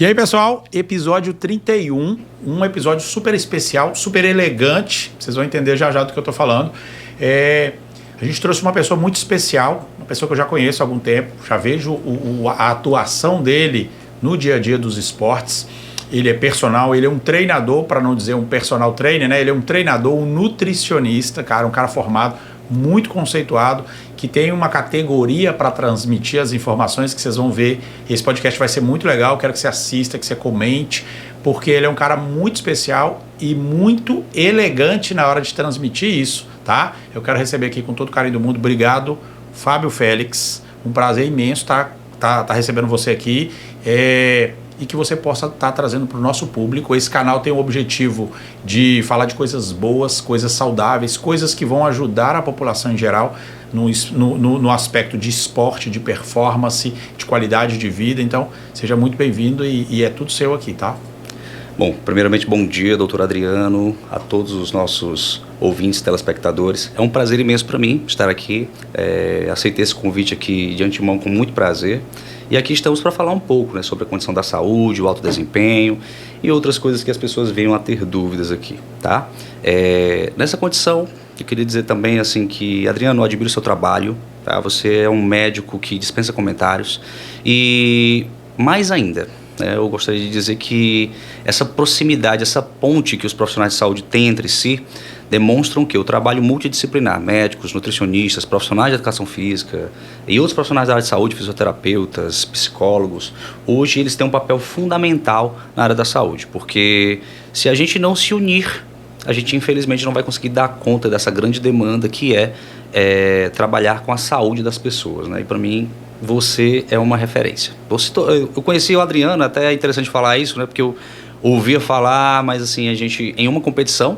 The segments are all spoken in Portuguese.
E aí, pessoal, episódio 31, um episódio super especial, super elegante, vocês vão entender já já do que eu tô falando. A gente trouxe uma pessoa muito especial, uma pessoa que eu já conheço há algum tempo, já vejo a atuação dele no dia a dia dos esportes. Ele é personal, ele é um treinador, para não dizer um personal trainer, né? Ele é um treinador, um nutricionista, cara, um cara formado, muito conceituado, que tem uma categoria para transmitir as informações que vocês vão ver. Esse podcast vai ser muito legal, quero que você assista, que você comente, porque ele é um cara muito especial e muito elegante na hora de transmitir isso, tá? Eu quero receber aqui com todo o carinho do mundo, obrigado, Fábio Félix, um prazer imenso tá recebendo você aqui, e que você possa estar trazendo para o nosso público. Esse canal tem o objetivo de falar de coisas boas, coisas saudáveis, coisas que vão ajudar a população em geral no aspecto de esporte, de performance, de qualidade de vida. Então, seja muito bem-vindo e é tudo seu aqui, tá? Bom, primeiramente, bom dia, doutor Adriano, a todos os nossos ouvintes, telespectadores. É um prazer imenso para mim estar aqui. Aceitei esse convite aqui de antemão com muito prazer. E aqui estamos para falar um pouco, né, sobre a condição da saúde, o alto desempenho e outras coisas que as pessoas venham a ter dúvidas aqui, tá? Nessa condição, eu queria dizer também assim que, Adriano, eu admiro o seu trabalho, tá? Você é um médico que dispensa comentários e, mais ainda, eu gostaria de dizer que essa proximidade, essa ponte que os profissionais de saúde têm entre si, demonstram que o trabalho multidisciplinar, médicos, nutricionistas, profissionais de educação física e outros profissionais da área de saúde, fisioterapeutas, psicólogos, hoje eles têm um papel fundamental na área da saúde, porque se a gente não se unir, a gente infelizmente não vai conseguir dar conta dessa grande demanda que é trabalhar com a saúde das pessoas, né? E para mim, você é uma referência. Eu conheci o Adriano, até é interessante falar isso, né? Porque eu ouvia falar, mas assim, a gente, em uma competição,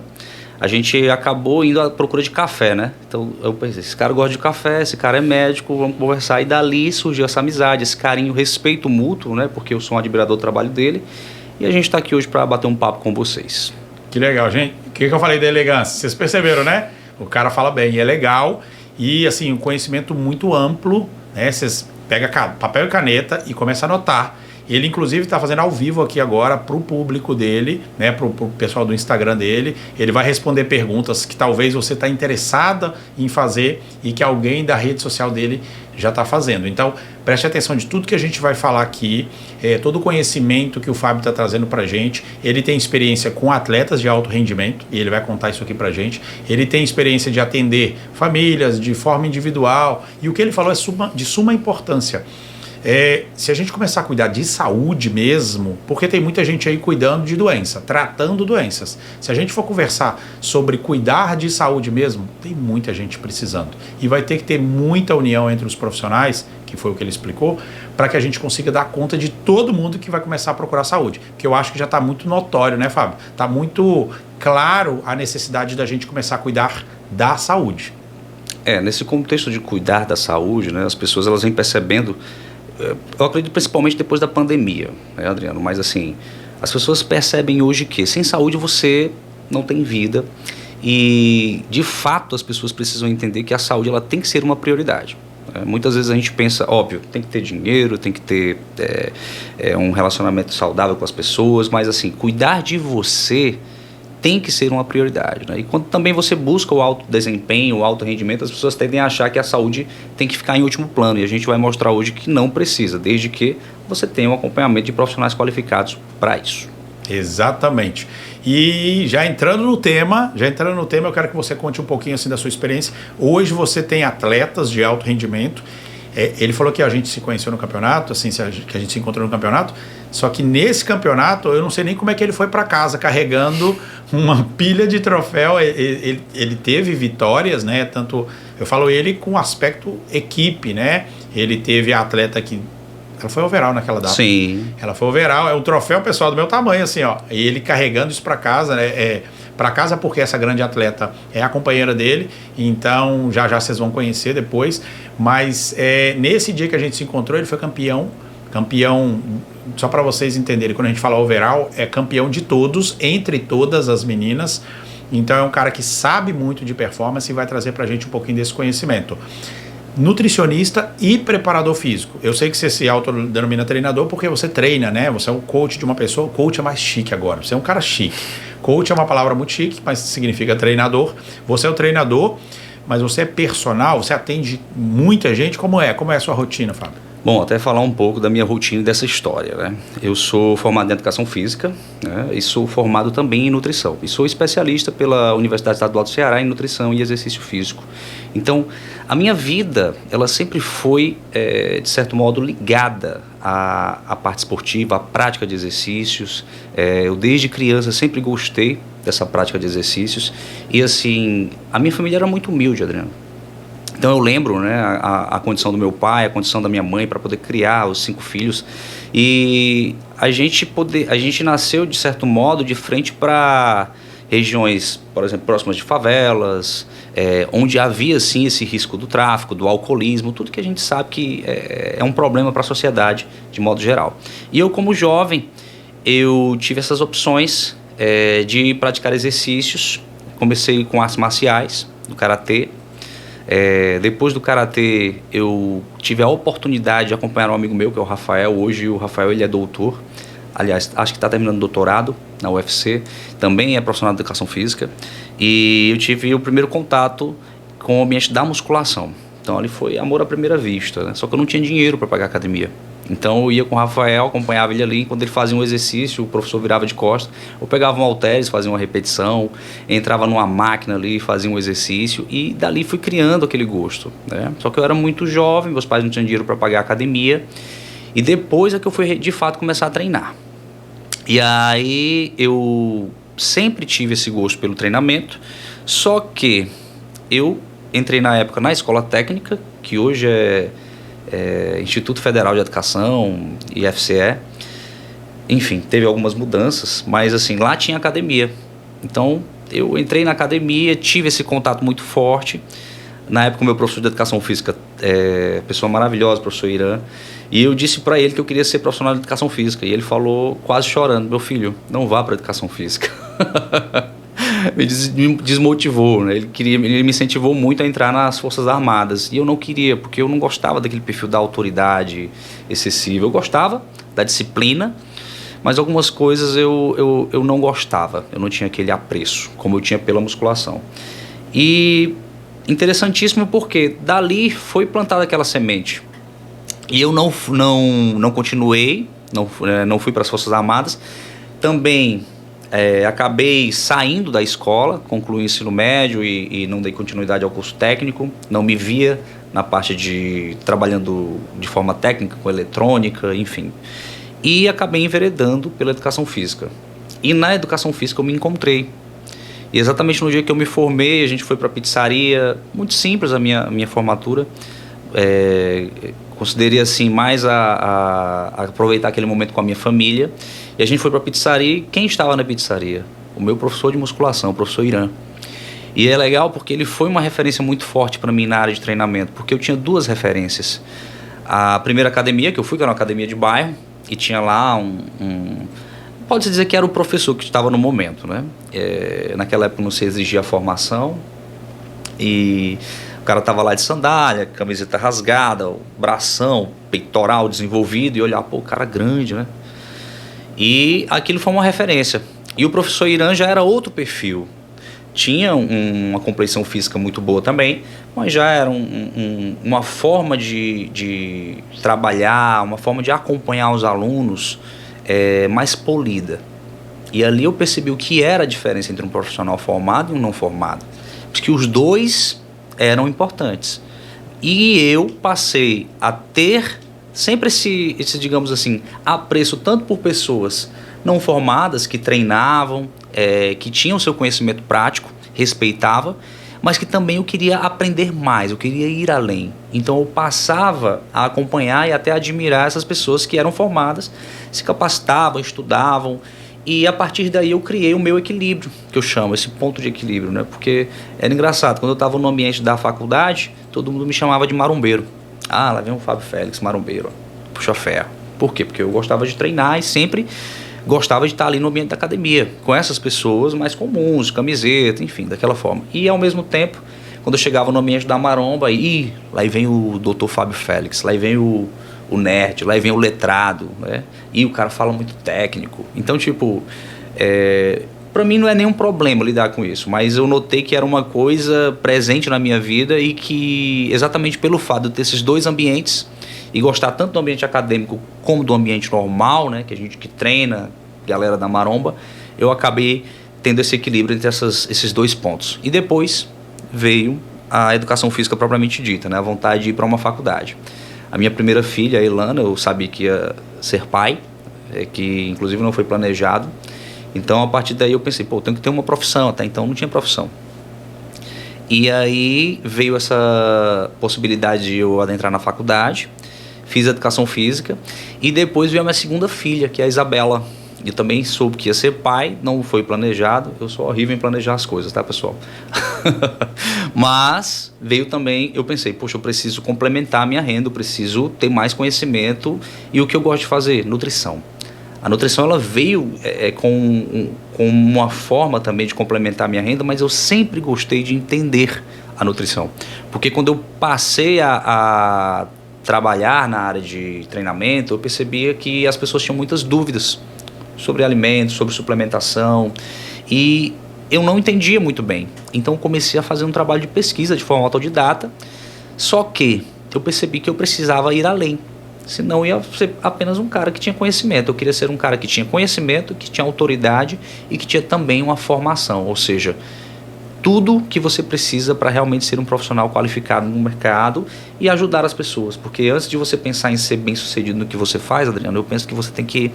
a gente acabou indo à procura de café, né? Então eu pensei, esse cara gosta de café, esse cara é médico, vamos conversar. E dali surgiu essa amizade, esse carinho, respeito mútuo, né? Porque eu sou um admirador do trabalho dele. E a gente está aqui hoje para bater um papo com vocês. Que legal, gente. O que eu falei da elegância? Vocês perceberam, né? O cara fala bem, é legal. E assim, um conhecimento muito amplo, né? Vocês pegam papel e caneta e começam a anotar. Ele, inclusive, está fazendo ao vivo aqui agora para o público dele, né, para o pessoal do Instagram dele. Ele vai responder perguntas que talvez você está interessada em fazer e que alguém da rede social dele já está fazendo. Então, preste atenção de tudo que a gente vai falar aqui, todo o conhecimento que o Fábio está trazendo para a gente. Ele tem experiência com atletas de alto rendimento e ele vai contar isso aqui para a gente. Ele tem experiência de atender famílias de forma individual e o que ele falou é de suma importância. Se a gente começar a cuidar de saúde mesmo, porque tem muita gente aí cuidando de doença, tratando doenças. Se a gente for conversar sobre cuidar de saúde mesmo, tem muita gente precisando. E vai ter que ter muita união entre os profissionais, que foi o que ele explicou, para que a gente consiga dar conta de todo mundo que vai começar a procurar saúde. Que eu acho que já está muito notório, né, Fábio? Está muito claro a necessidade da gente começar a cuidar da saúde. Nesse contexto de cuidar da saúde, né, as pessoas elas vêm percebendo. Eu acredito principalmente depois da pandemia, né, Adriano? Mas assim, as pessoas percebem hoje que sem saúde você não tem vida e, de fato, as pessoas precisam entender que a saúde ela tem que ser uma prioridade. Muitas vezes a gente pensa, óbvio, tem que ter dinheiro, tem que ter um relacionamento saudável com as pessoas, mas assim, cuidar de você tem que ser uma prioridade, né? E quando também você busca o alto desempenho, o alto rendimento, as pessoas tendem a achar que a saúde tem que ficar em último plano. E a gente vai mostrar hoje que não precisa, desde que você tenha um acompanhamento de profissionais qualificados para isso. Exatamente. E já entrando no tema, eu quero que você conte um pouquinho assim da sua experiência. Hoje você tem atletas de alto rendimento. Ele falou que a gente se conheceu no campeonato, assim, que a gente se encontrou no campeonato, só que nesse campeonato eu não sei nem como é que ele foi para casa carregando uma pilha de troféu. Ele teve vitórias, né? Tanto eu falo ele com aspecto equipe, né? Ele teve a atleta que ela foi overall naquela data. Sim. Ela foi overall, é um troféu pessoal do meu tamanho, assim, ó. E ele carregando isso para casa, né? Para casa porque essa grande atleta é a companheira dele, então já vocês vão conhecer depois, mas nesse dia que a gente se encontrou ele foi campeão, só para vocês entenderem, quando a gente fala overall, é campeão de todos, entre todas as meninas, então é um cara que sabe muito de performance e vai trazer pra gente um pouquinho desse conhecimento. nutricionista e preparador físico. Eu sei que você se autodenomina treinador porque você treina, né? Você é um coach de uma pessoa. Coach é mais chique agora. Você é um cara chique. Coach é uma palavra muito chique, mas significa treinador. Você é o treinador, mas você é personal, você atende muita gente. Como é? Como é a sua rotina, Fábio? Bom, até falar um pouco da minha rotina e dessa história, né? Eu sou formado em Educação Física, né? E sou formado também em Nutrição. E sou especialista pela Universidade Estadual do Ceará em Nutrição e Exercício Físico. Então, a minha vida, ela sempre foi, de certo modo, ligada à parte esportiva, à prática de exercícios. Eu, desde criança, sempre gostei dessa prática de exercícios. E, assim, a minha família era muito humilde, Adriano. Então eu lembro, né, a condição do meu pai, a condição da minha mãe para poder criar os 5 filhos, e a gente nasceu de certo modo de frente para regiões, por exemplo, próximas de favelas, onde havia sim esse risco do tráfico, do alcoolismo, tudo que a gente sabe que é um problema para a sociedade de modo geral. E eu, como jovem, eu tive essas opções de praticar exercícios. Comecei com artes marciais, no karatê. Depois do karatê, eu tive a oportunidade de acompanhar um amigo meu, que é o Rafael. Hoje o Rafael, ele é doutor, aliás, acho que está terminando doutorado na UFC, também é profissional de educação física, e eu tive o primeiro contato com o ambiente da musculação. Então ali foi amor à primeira vista, né? Só que eu não tinha dinheiro para pagar a academia. Então eu ia com o Rafael, acompanhava ele ali, quando ele fazia um exercício, o professor virava de costas, eu pegava um halteres, fazia uma repetição, entrava numa máquina ali, fazia um exercício, e dali fui criando aquele gosto, né? Só que eu era muito jovem, meus pais não tinham dinheiro para pagar a academia, e depois é que eu fui de fato começar a treinar. E aí eu sempre tive esse gosto pelo treinamento, só que eu entrei na época na escola técnica, que hoje é Instituto Federal de Educação, IFCE. Enfim, teve algumas mudanças, mas assim, lá tinha academia. Então eu entrei na academia, tive esse contato muito forte. Na época o meu professor de Educação Física, pessoa maravilhosa, professor Irã, e eu disse para ele que eu queria ser profissional de Educação Física, e ele falou quase chorando: meu filho, não vá para Educação Física. Me desmotivou, né? Ele me incentivou muito a entrar nas Forças Armadas, e eu não queria, porque eu não gostava daquele perfil da autoridade excessiva. Eu gostava da disciplina, mas algumas coisas eu não gostava, eu não tinha aquele apreço como eu tinha pela musculação. E interessantíssimo porque dali foi plantada aquela semente, e eu não continuei, não fui para as Forças Armadas. Também acabei saindo da escola, concluí o ensino médio e não dei continuidade ao curso técnico. Não me via na parte de trabalhando de forma técnica, com eletrônica, enfim. E acabei enveredando pela educação física. E na educação física eu me encontrei. E exatamente no dia que eu me formei, a gente foi para a pizzaria. Muito simples a minha formatura. Considerei assim mais a aproveitar aquele momento com a minha família. E a gente foi para a pizzaria. E quem estava na pizzaria? O meu professor de musculação, o professor Irã. E é legal porque ele foi uma referência muito forte para mim na área de treinamento, porque eu tinha 2 referências. A primeira academia que eu fui, que era uma academia de bairro, e tinha lá pode-se dizer que era o professor que estava no momento, né? Naquela época não se exigia a formação, e o cara estava lá de sandália, camiseta rasgada, o bração, peitoral desenvolvido, e olhar, pô, o cara grande, né? E aquilo foi uma referência. E o professor Irã já era outro perfil. Tinha uma complexão física muito boa também, mas já era uma forma de trabalhar, uma forma de acompanhar os alunos mais polida. E ali eu percebi o que era a diferença entre um profissional formado e um não formado. Porque os dois eram importantes. E eu passei a ter sempre esse, digamos assim, apreço tanto por pessoas não formadas, que treinavam, que tinham seu conhecimento prático, respeitava, mas que também eu queria aprender mais, eu queria ir além. Então eu passava a acompanhar e até admirar essas pessoas que eram formadas, se capacitavam, estudavam, e a partir daí eu criei o meu equilíbrio, que eu chamo, esse ponto de equilíbrio, né? Porque era engraçado, quando eu estava no ambiente da faculdade, todo mundo me chamava de marombeiro. Ah, lá vem o Fábio Félix, marombeiro, puxa ferro. Por quê? Porque eu gostava de treinar e sempre gostava de estar ali no ambiente da academia, com essas pessoas mais comuns, camiseta, enfim, daquela forma. E ao mesmo tempo, quando eu chegava no ambiente da maromba, lá vem o Dr. Fábio Félix, lá vem o nerd, lá vem o letrado, né? E o cara fala muito técnico. Então, tipo, para mim não é nenhum problema lidar com isso, mas eu notei que era uma coisa presente na minha vida e que, exatamente pelo fato de ter esses dois ambientes e gostar tanto do ambiente acadêmico como do ambiente normal, né, que a gente que treina, galera da maromba, eu acabei tendo esse equilíbrio entre esses dois pontos. E depois veio a educação física propriamente dita, né, a vontade de ir para uma faculdade. A minha primeira filha, a Ilana, eu sabia que ia ser pai, que inclusive não foi planejado. Então, a partir daí eu pensei, pô, eu tenho que ter uma profissão. Até então não tinha profissão. E aí veio essa possibilidade de eu adentrar na faculdade, fiz educação física e depois veio a minha segunda filha, que é a Isabela. Eu também soube que ia ser pai, não foi planejado. Eu sou horrível em planejar as coisas, tá, pessoal? Mas veio também, eu pensei, poxa, eu preciso complementar a minha renda, eu preciso ter mais conhecimento e o que eu gosto de fazer? Nutrição. A nutrição ela veio com uma forma também de complementar a minha renda, mas eu sempre gostei de entender a nutrição. Porque quando eu passei a trabalhar na área de treinamento, eu percebia que as pessoas tinham muitas dúvidas sobre alimentos, sobre suplementação, e eu não entendia muito bem. Então comecei a fazer um trabalho de pesquisa de forma autodidata, só que eu percebi que eu precisava ir além. Senão ia ser apenas um cara que tinha conhecimento. Eu queria ser um cara que tinha conhecimento, que tinha autoridade e que tinha também uma formação. Ou seja, tudo que você precisa para realmente ser um profissional qualificado no mercado e ajudar as pessoas. Porque antes de você pensar em ser bem sucedido no que você faz, Adriano, eu penso que você tem que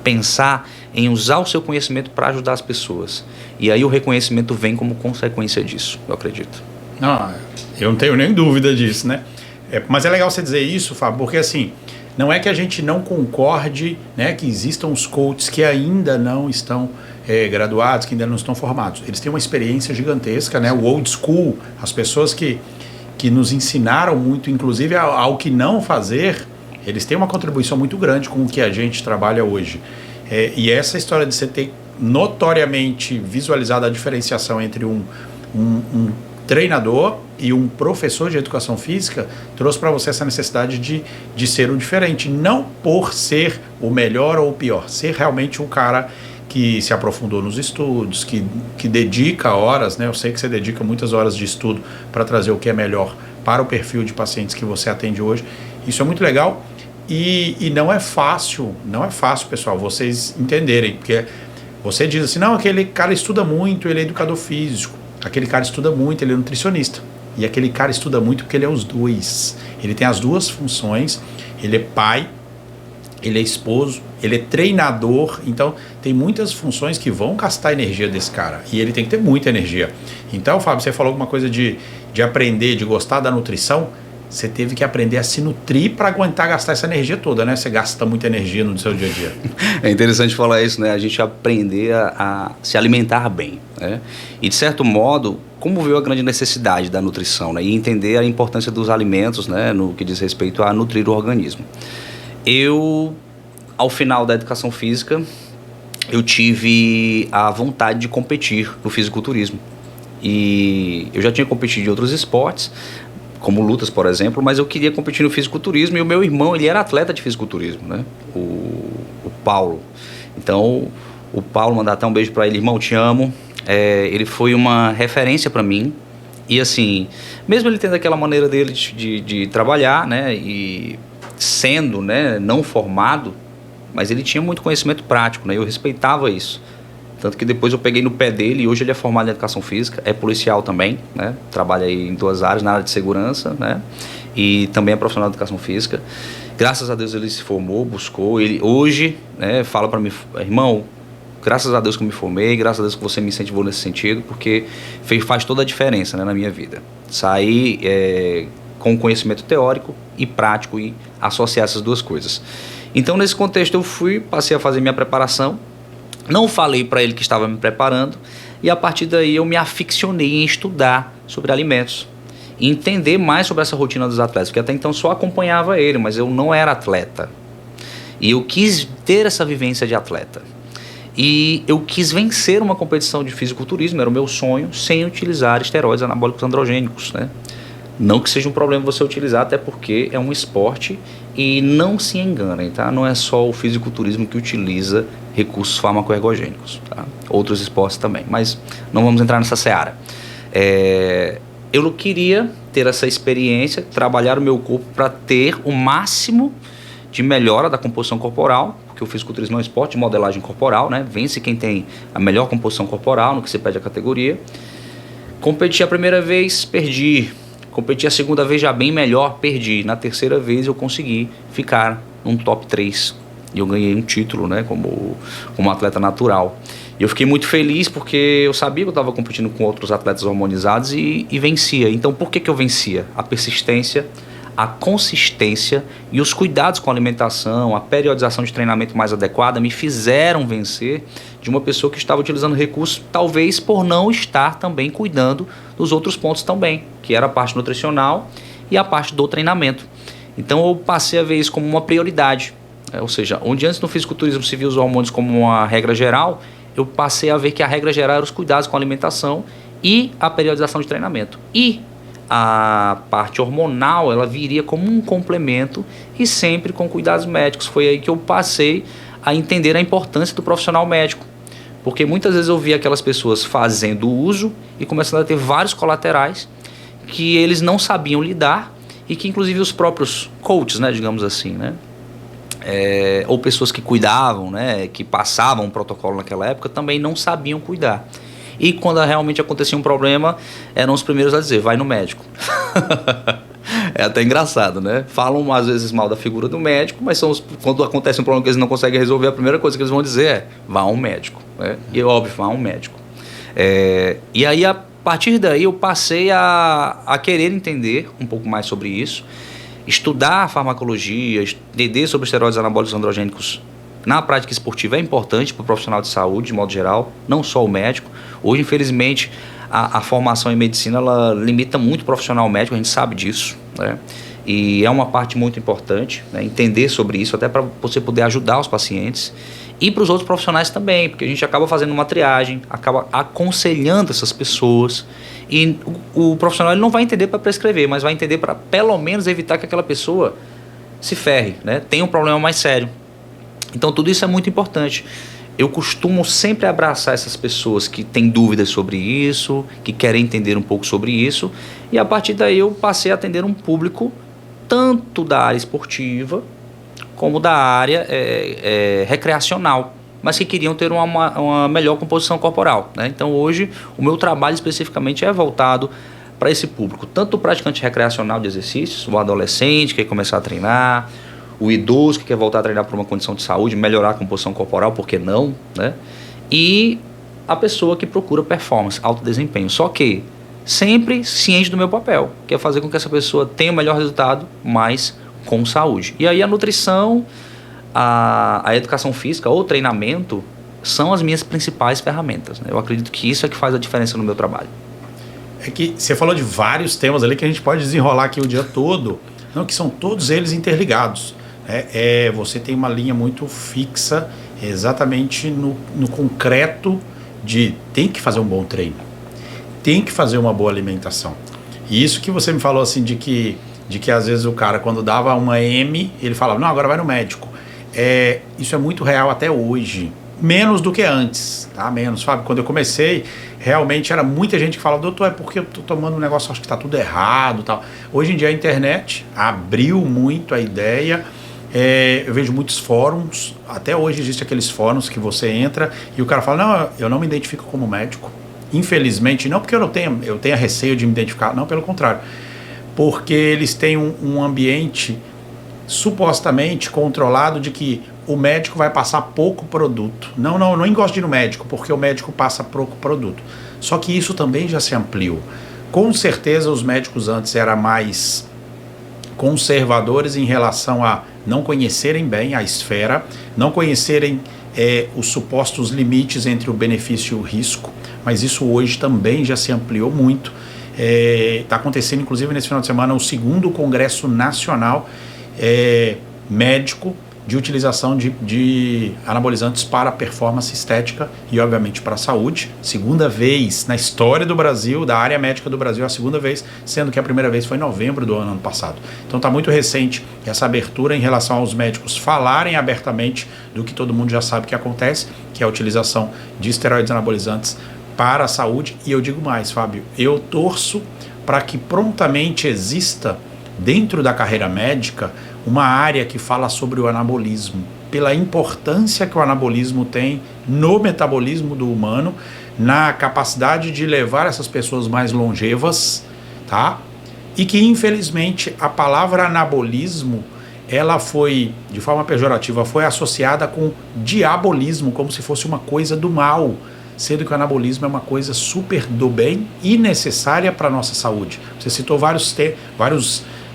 pensar em usar o seu conhecimento para ajudar as pessoas. E aí o reconhecimento vem como consequência disso, eu acredito. Não, eu não tenho nem dúvida disso, né? Mas é legal você dizer isso, Fábio, porque assim, não é que a gente não concorde, né, que existam os coaches que ainda não estão graduados, que ainda não estão formados. Eles têm uma experiência gigantesca, né? O old school, as pessoas que nos ensinaram muito, inclusive ao que não fazer, eles têm uma contribuição muito grande com o que a gente trabalha hoje. E essa história de você ter notoriamente visualizado a diferenciação entre um treinador e um professor de educação física trouxe para você essa necessidade de ser o diferente, não por ser o melhor ou o pior, ser realmente um cara que se aprofundou nos estudos, que dedica horas, né? Eu sei que você dedica muitas horas de estudo para trazer o que é melhor para o perfil de pacientes que você atende hoje. Isso é muito legal e não é fácil, pessoal, vocês entenderem, porque você diz assim, não, aquele cara estuda muito, ele é educador físico, aquele cara estuda muito, ele é nutricionista. E aquele cara estuda muito porque ele é os dois. Ele tem as duas funções. Ele é pai, ele é esposo, ele é treinador. Então, tem muitas funções que vão gastar a energia desse cara. E ele tem que ter muita energia. Então, Fábio, você falou alguma coisa de aprender, de gostar da nutrição. Você teve que aprender a se nutrir para aguentar gastar essa energia toda, né? Você gasta muita energia no seu dia a dia. É interessante falar isso, né? A gente aprender a se alimentar bem, né? E, de certo modo, como veio a grande necessidade da nutrição, né? E entender a importância dos alimentos, né? No que diz respeito a nutrir o organismo. Eu, ao final da educação física, eu tive a vontade de competir no fisiculturismo. E eu já tinha competido em outros esportes, como lutas, por exemplo, mas eu queria competir no fisiculturismo e o meu irmão, ele era atleta de fisiculturismo, né? O Paulo. Então, o Paulo, mandar até um beijo para ele, irmão, te amo. Ele foi uma referência para mim e assim, mesmo ele tendo aquela maneira dele de trabalhar, né? E sendo, né, não formado, mas ele tinha muito conhecimento prático, né? Eu respeitava isso. Tanto que depois eu peguei no pé dele e hoje ele é formado em educação física, é policial também, né? Trabalha aí em duas áreas, na área de segurança, né? E também é profissional de educação física. Graças a Deus ele se formou, buscou. Ele hoje, né, fala para mim, irmão, graças a Deus que eu me formei, graças a Deus que você me incentivou nesse sentido, porque faz toda a diferença, né, na minha vida. Sair com conhecimento teórico e prático e associar essas duas coisas. Então, nesse contexto, eu passei a fazer minha preparação. Não falei para ele que estava me preparando e a partir daí eu me aficionei em estudar sobre alimentos e entender mais sobre essa rotina dos atletas, porque até então só acompanhava ele, mas eu não era atleta e eu quis ter essa vivência de atleta. E eu quis vencer uma competição de fisiculturismo, era o meu sonho, sem utilizar esteroides anabólicos androgênicos, né? Não que seja um problema você utilizar, até porque é um esporte e não se enganem, tá? Não é só o fisiculturismo que utiliza recursos farmacoergogênicos, tá? Outros esportes também, mas não vamos entrar nessa seara. Eu não queria ter essa experiência, trabalhar o meu corpo para ter o máximo de melhora da composição corporal, porque o fisiculturismo é um esporte de modelagem corporal, né? Vence quem tem a melhor composição corporal no que se pede a categoria. Competi a primeira vez, perdi. Competi a segunda vez já bem melhor, perdi. Na terceira vez eu consegui ficar num top 3. E eu ganhei um título, né, como atleta natural. E eu fiquei muito feliz porque eu sabia que eu estava competindo com outros atletas hormonizados e vencia. Então por que eu vencia? A persistência, a consistência e os cuidados com a alimentação, a periodização de treinamento mais adequada me fizeram vencer de uma pessoa que estava utilizando recursos, talvez por não estar também cuidando dos outros pontos também, que era a parte nutricional e a parte do treinamento. Então eu passei a ver isso como uma prioridade, ou seja, onde antes no fisiculturismo se via os hormônios como uma regra geral, eu passei a ver que a regra geral era os cuidados com a alimentação e a periodização de treinamento. E a parte hormonal, ela viria como um complemento e sempre com cuidados médicos. Foi aí que eu passei a entender a importância do profissional médico. Porque muitas vezes eu via aquelas pessoas fazendo uso e começando a ter vários colaterais que eles não sabiam lidar e que inclusive os próprios coaches, né, digamos assim, né, ou pessoas que cuidavam, né, que passavam um protocolo naquela época, também não sabiam cuidar. E quando realmente acontecia um problema, eram os primeiros a dizer, vai no médico. É até engraçado, né? Falam às vezes mal da figura do médico, mas quando acontece um problema que eles não conseguem resolver, a primeira coisa que eles vão dizer é, vá a um médico. Né? E óbvio, vá a um médico. E aí, a partir daí, eu passei a querer entender um pouco mais sobre isso, estudar a farmacologia, entender sobre esteroides anabólicos androgênicos na prática esportiva é importante para o profissional de saúde, de modo geral, não só o médico. Hoje, infelizmente, a formação em medicina ela limita muito o profissional médico, a gente sabe disso, né? E é uma parte muito importante, né? Entender sobre isso, até para você poder ajudar os pacientes e para os outros profissionais também, porque a gente acaba fazendo uma triagem, acaba aconselhando essas pessoas e o profissional ele não vai entender para prescrever, mas vai entender para pelo menos evitar que aquela pessoa se ferre, né? Tenha um problema mais sério. Então tudo isso é muito importante. Eu costumo sempre abraçar essas pessoas que têm dúvidas sobre isso, que querem entender um pouco sobre isso, e a partir daí eu passei a atender um público tanto da área esportiva como da área recreacional, mas que queriam ter uma melhor composição corporal, né? Então hoje o meu trabalho especificamente é voltado para esse público, tanto o praticante recreacional de exercícios, o adolescente que quer começar a treinar, o idoso que quer voltar a treinar por uma condição de saúde, melhorar a composição corporal, por que não, né? E a pessoa que procura performance, alto desempenho. Só que sempre ciente do meu papel, que é fazer com que essa pessoa tenha o melhor resultado, mas com saúde. E aí a nutrição, a educação física ou treinamento são as minhas principais ferramentas, né? Eu acredito que isso é que faz a diferença no meu trabalho. É que você falou de vários temas ali que a gente pode desenrolar aqui o dia todo, não, que são todos eles interligados. Você tem uma linha muito fixa exatamente no concreto de tem que fazer um bom treino, tem que fazer uma boa alimentação. E isso que você me falou assim de que às vezes o cara quando dava uma M, ele falava, não, agora vai no médico. Isso é muito real até hoje, menos do que antes, tá? Menos, Fábio, quando eu comecei, realmente era muita gente que falava, doutor, é porque eu tô tomando um negócio, acho que tá tudo errado, tal. Hoje em dia a internet abriu muito a ideia. Eu vejo muitos fóruns, até hoje existem aqueles fóruns que você entra e o cara fala, não, eu não me identifico como médico. Infelizmente, não porque eu tenha receio de me identificar, não, pelo contrário. Porque eles têm um ambiente supostamente controlado de que o médico vai passar pouco produto. Não gosto de ir no médico, porque o médico passa pouco produto. Só que isso também já se ampliou. Com certeza os médicos antes eram mais conservadores em relação a não conhecerem bem a esfera, não conhecerem os supostos limites entre o benefício e o risco, mas isso hoje também já se ampliou muito. Está acontecendo, inclusive, nesse final de semana, o 2º Congresso Nacional Médico de utilização de anabolizantes para performance estética e, obviamente, para a saúde. Segunda vez na história do Brasil, da área médica do Brasil, a segunda vez, sendo que a primeira vez foi em novembro do ano passado. Então está muito recente essa abertura em relação aos médicos falarem abertamente do que todo mundo já sabe que acontece, que é a utilização de esteroides anabolizantes para a saúde. E eu digo mais, Fábio, eu torço para que prontamente exista dentro da carreira médica uma área que fala sobre o anabolismo, pela importância que o anabolismo tem no metabolismo do humano, na capacidade de levar essas pessoas mais longevas, tá? E que, infelizmente, a palavra anabolismo, ela foi, de forma pejorativa, foi associada com diabolismo, como se fosse uma coisa do mal, sendo que o anabolismo é uma coisa super do bem e necessária para a nossa saúde. Você citou vários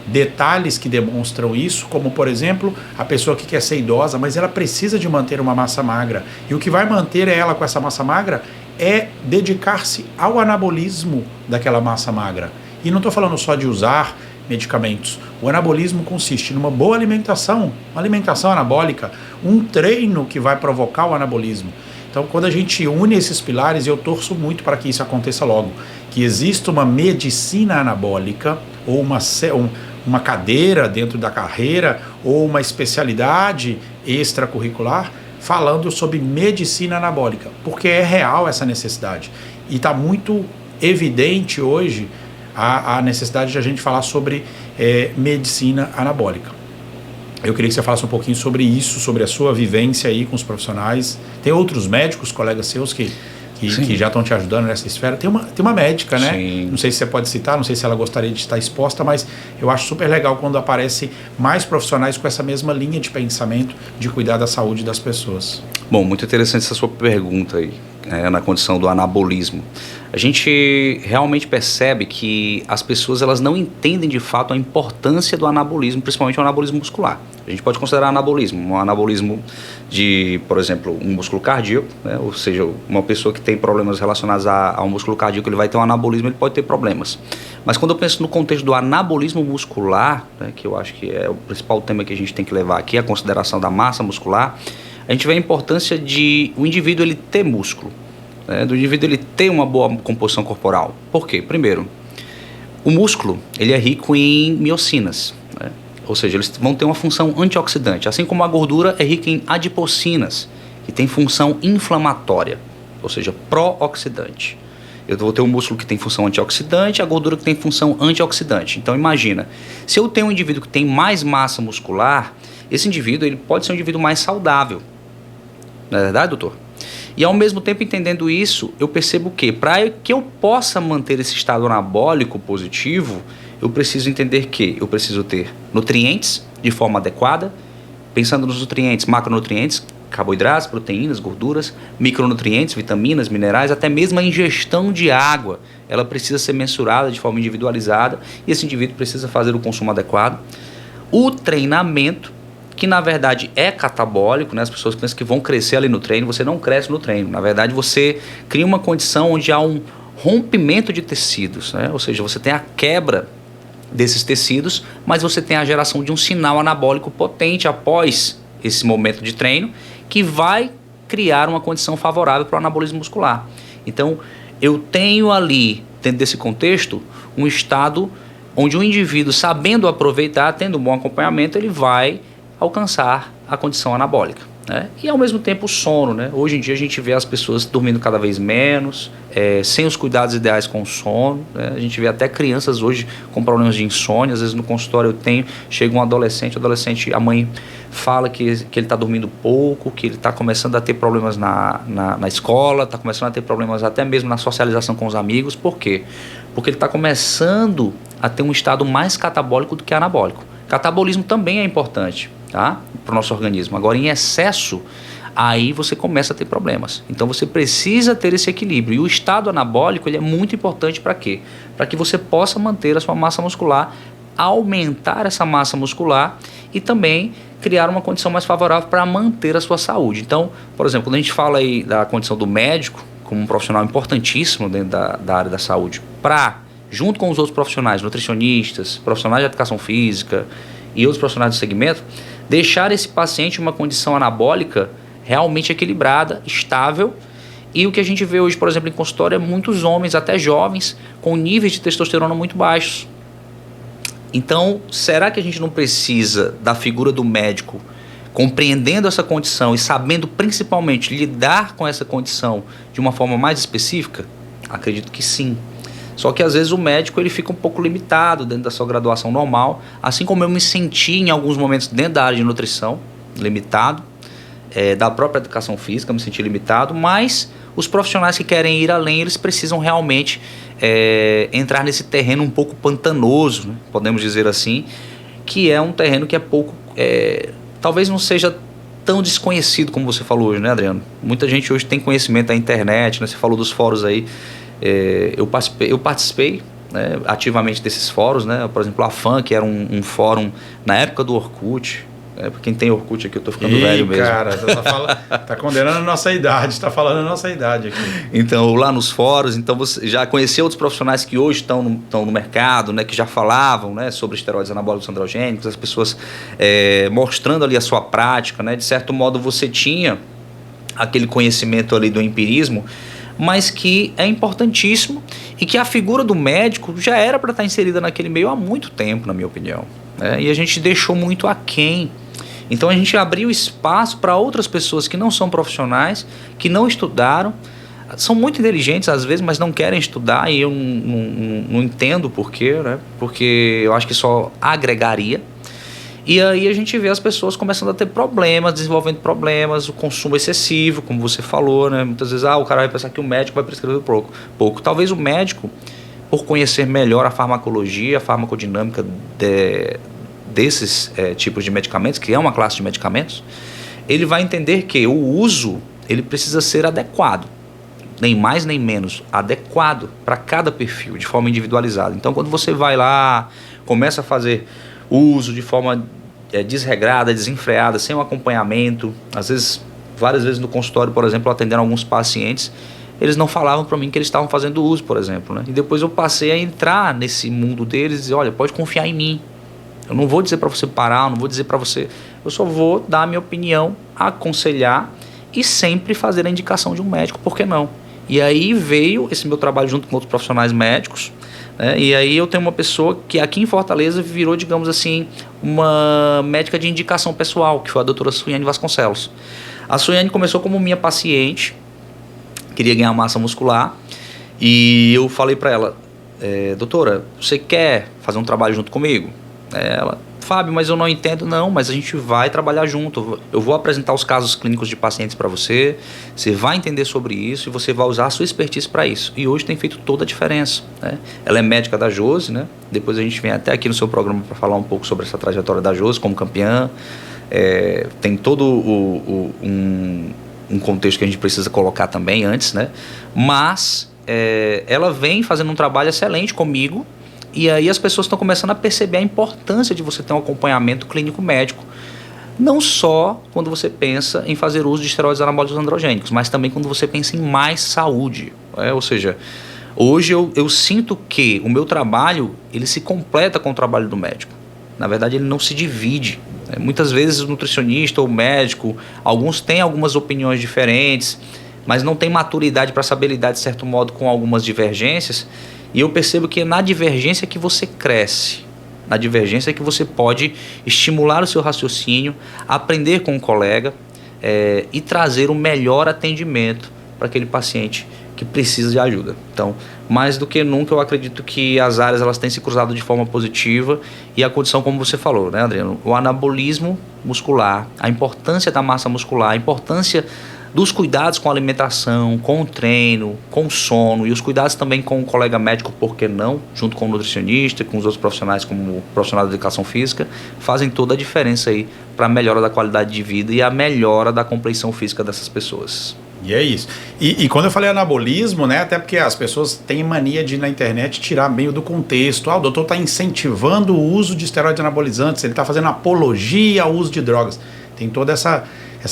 detalhes que demonstram isso, como, por exemplo, a pessoa que quer ser idosa, mas ela precisa de manter uma massa magra. E o que vai manter ela com essa massa magra é dedicar-se ao anabolismo daquela massa magra. E não estou falando só de usar medicamentos. O anabolismo consiste numa boa alimentação, uma alimentação anabólica, um treino que vai provocar o anabolismo. Então, quando a gente une esses pilares, eu torço muito para que isso aconteça logo, que exista uma medicina anabólica ou uma cadeira dentro da carreira ou uma especialidade extracurricular falando sobre medicina anabólica, porque é real essa necessidade. E está muito evidente hoje a necessidade de a gente falar sobre medicina anabólica. Eu queria que você falasse um pouquinho sobre isso, sobre a sua vivência aí com os profissionais. Tem outros médicos, colegas seus, que já estão te ajudando nessa esfera. Tem uma médica, né? Sim. Não sei se você pode citar, não sei se ela gostaria de estar exposta, mas eu acho super legal quando aparece mais profissionais com essa mesma linha de pensamento de cuidar da saúde das pessoas. Bom, muito interessante essa sua pergunta aí, na condição do anabolismo. A gente realmente percebe que as pessoas elas não entendem de fato a importância do anabolismo, principalmente o anabolismo muscular. A gente pode considerar um anabolismo de, por exemplo, um músculo cardíaco, né? Ou seja, uma pessoa que tem problemas relacionados a um músculo cardíaco, ele vai ter um anabolismo, ele pode ter problemas. Mas quando eu penso no contexto do anabolismo muscular, né, que eu acho que é o principal tema que a gente tem que levar aqui, a consideração da massa muscular, a gente vê a importância de o indivíduo ele ter músculo, né, do indivíduo ele ter uma boa composição corporal. Por quê? Primeiro, o músculo ele é rico em miocinas, né? Ou seja, eles vão ter uma função antioxidante, assim como a gordura é rica em adipocinas, que tem função inflamatória, ou seja, pró-oxidante. Eu vou ter um músculo que tem função antioxidante, a gordura que tem função antioxidante. Então imagina, se eu tenho um indivíduo que tem mais massa muscular, esse indivíduo ele pode ser um indivíduo mais saudável. Não é verdade, doutor? E ao mesmo tempo, entendendo isso, eu percebo que para que eu possa manter esse estado anabólico positivo, eu preciso entender que eu preciso ter nutrientes de forma adequada, pensando nos nutrientes, macronutrientes, carboidratos, proteínas, gorduras, micronutrientes, vitaminas, minerais, até mesmo a ingestão de água. Ela precisa ser mensurada de forma individualizada e esse indivíduo precisa fazer o consumo adequado. O treinamento, que na verdade é catabólico, né? As pessoas pensam que vão crescer ali no treino, você não cresce no treino. Na verdade, você cria uma condição onde há um rompimento de tecidos, né? Ou seja, você tem a quebra desses tecidos, mas você tem a geração de um sinal anabólico potente após esse momento de treino, que vai criar uma condição favorável para o anabolismo muscular. Então, eu tenho ali, dentro desse contexto, um estado onde o indivíduo, sabendo aproveitar, tendo um bom acompanhamento, ele vai alcançar a condição anabólica, né? E ao mesmo tempo o sono, né? Hoje em dia a gente vê as pessoas dormindo cada vez menos, sem os cuidados ideais com o sono, né? A gente vê até crianças hoje com problemas de insônia. Às vezes no consultório chega um adolescente, a mãe fala que ele está dormindo pouco, que ele está começando a ter problemas na escola, está começando a ter problemas até mesmo na socialização com os amigos. Por quê? Porque ele está começando a ter um estado mais catabólico do que anabólico. Catabolismo também é importante, tá? Para o nosso organismo. Agora, em excesso, aí você começa a ter problemas. Então, você precisa ter esse equilíbrio. E o estado anabólico ele é muito importante para quê? Para que você possa manter a sua massa muscular, aumentar essa massa muscular e também criar uma condição mais favorável para manter a sua saúde. Então, por exemplo, quando a gente fala aí da condição do médico, como um profissional importantíssimo dentro da área da saúde, junto com os outros profissionais, nutricionistas, profissionais de educação física e outros profissionais do segmento, deixar esse paciente em uma condição anabólica realmente equilibrada, estável. E o que a gente vê hoje, por exemplo, em consultório é muitos homens, até jovens, com níveis de testosterona muito baixos. Então, será que a gente não precisa da figura do médico compreendendo essa condição e sabendo principalmente lidar com essa condição de uma forma mais específica? Acredito que sim. Só que às vezes o médico ele fica um pouco limitado dentro da sua graduação normal, assim como eu me senti em alguns momentos dentro da área de nutrição, limitado, da própria educação física, me senti limitado, mas os profissionais que querem ir além, eles precisam realmente entrar nesse terreno um pouco pantanoso, né? Podemos dizer assim, que é um terreno que é pouco, talvez não seja tão desconhecido como você falou hoje, né, Adriano? Muita gente hoje tem conhecimento da internet, né? Você falou dos fóruns aí. Eu participei, né, ativamente desses fóruns, né? Por exemplo, a FAN, que era um fórum na época do Orkut. Pra quem tem Orkut aqui, eu tô ficando velho mesmo. Cara, você tá condenando a nossa idade, tá falando a nossa idade aqui. Então, lá nos fóruns, então você já conheceu outros profissionais que hoje estão no mercado, né, que já falavam, né, sobre esteroides anabólicos androgênicos, as pessoas mostrando ali a sua prática, né? De certo modo você tinha aquele conhecimento ali do empirismo, mas que é importantíssimo e que a figura do médico já era para estar inserida naquele meio há muito tempo, na minha opinião. E a gente deixou muito aquém. Então a gente abriu espaço para outras pessoas que não são profissionais, que não estudaram, são muito inteligentes às vezes, mas não querem estudar, e eu não entendo o porquê, né? Porque eu acho que só agregaria. E aí a gente vê as pessoas começando a ter problemas, desenvolvendo problemas, o consumo excessivo, como você falou, né? Muitas vezes o cara vai pensar que o médico vai prescrever pouco. Talvez o médico, por conhecer melhor a farmacologia, a farmacodinâmica desses tipos de medicamentos, que é uma classe de medicamentos, ele vai entender que o uso ele precisa ser adequado, nem mais nem menos, adequado para cada perfil, de forma individualizada. Então, quando você vai lá, começa a fazer uso de forma desregrada, desenfreada, sem um acompanhamento, às vezes, várias vezes no consultório, por exemplo, atendendo alguns pacientes, eles não falavam para mim que eles estavam fazendo uso, por exemplo, né? E depois eu passei a entrar nesse mundo deles e dizer, olha, pode confiar em mim. Eu não vou dizer para você parar, eu não vou dizer para você... Eu só vou dar a minha opinião, aconselhar e sempre fazer a indicação de um médico, por que não? E aí veio esse meu trabalho junto com outros profissionais médicos, né? E aí eu tenho uma pessoa que aqui em Fortaleza virou, digamos assim, uma médica de indicação pessoal, que foi a doutora Suiane Vasconcelos. A Suiane começou como minha paciente, queria ganhar massa muscular, e eu falei para ela, doutora, você quer fazer um trabalho junto comigo? Ela, Fábio, mas eu não entendo. Não, mas a gente vai trabalhar junto. Eu vou apresentar os casos clínicos de pacientes para você, você vai entender sobre isso e você vai usar a sua expertise para isso. E hoje tem feito toda a diferença, né? Ela é médica da Josi, né? Depois a gente vem até aqui no seu programa para falar um pouco sobre essa trajetória da Josi como campeã. Tem todo um contexto que a gente precisa colocar também antes, né? Mas ela vem fazendo um trabalho excelente comigo. E aí as pessoas estão começando a perceber a importância de você ter um acompanhamento clínico médico. Não só quando você pensa em fazer uso de esteroides anabólicos androgênicos, mas também quando você pensa em mais saúde. Ou seja, hoje eu sinto que o meu trabalho ele se completa com o trabalho do médico. Na verdade, ele não se divide. Muitas vezes o nutricionista ou o médico, alguns têm algumas opiniões diferentes, mas não tem maturidade para saber lidar de certo modo com algumas divergências. E eu percebo que é na divergência que você cresce, na divergência que você pode estimular o seu raciocínio, aprender com o colega e trazer o melhor atendimento para aquele paciente que precisa de ajuda. Então, mais do que nunca, eu acredito que as áreas elas têm se cruzado de forma positiva e a condição, como você falou, né, Adriano? O anabolismo muscular, a importância da massa muscular, a importância dos cuidados com a alimentação, com o treino, com o sono e os cuidados também com o colega médico, por que não, junto com o nutricionista e com os outros profissionais como o profissional da educação física, fazem toda a diferença aí para a melhora da qualidade de vida e a melhora da compleição física dessas pessoas. E é isso. E quando eu falei anabolismo, né, até porque as pessoas têm mania de na internet tirar meio do contexto. O doutor está incentivando o uso de esteroides anabolizantes, ele está fazendo apologia ao uso de drogas. Tem toda essa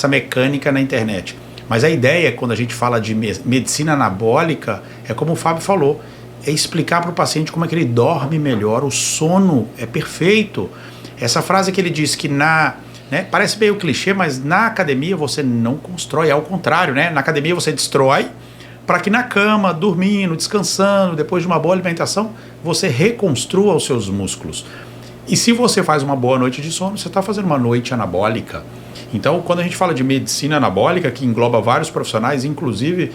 mecânica na internet. Mas a ideia, quando a gente fala de medicina anabólica, é como o Fábio falou, é explicar para o paciente como é que ele dorme melhor, o sono é perfeito, Essa frase que ele diz que parece meio clichê, mas na academia você não constrói, é ao contrário, né? Na academia você destrói para que na cama, dormindo, descansando, depois de uma boa alimentação, você reconstrua os seus músculos. E se você faz uma boa noite de sono, você está fazendo uma noite anabólica. Então, quando a gente fala de medicina anabólica, que engloba vários profissionais, inclusive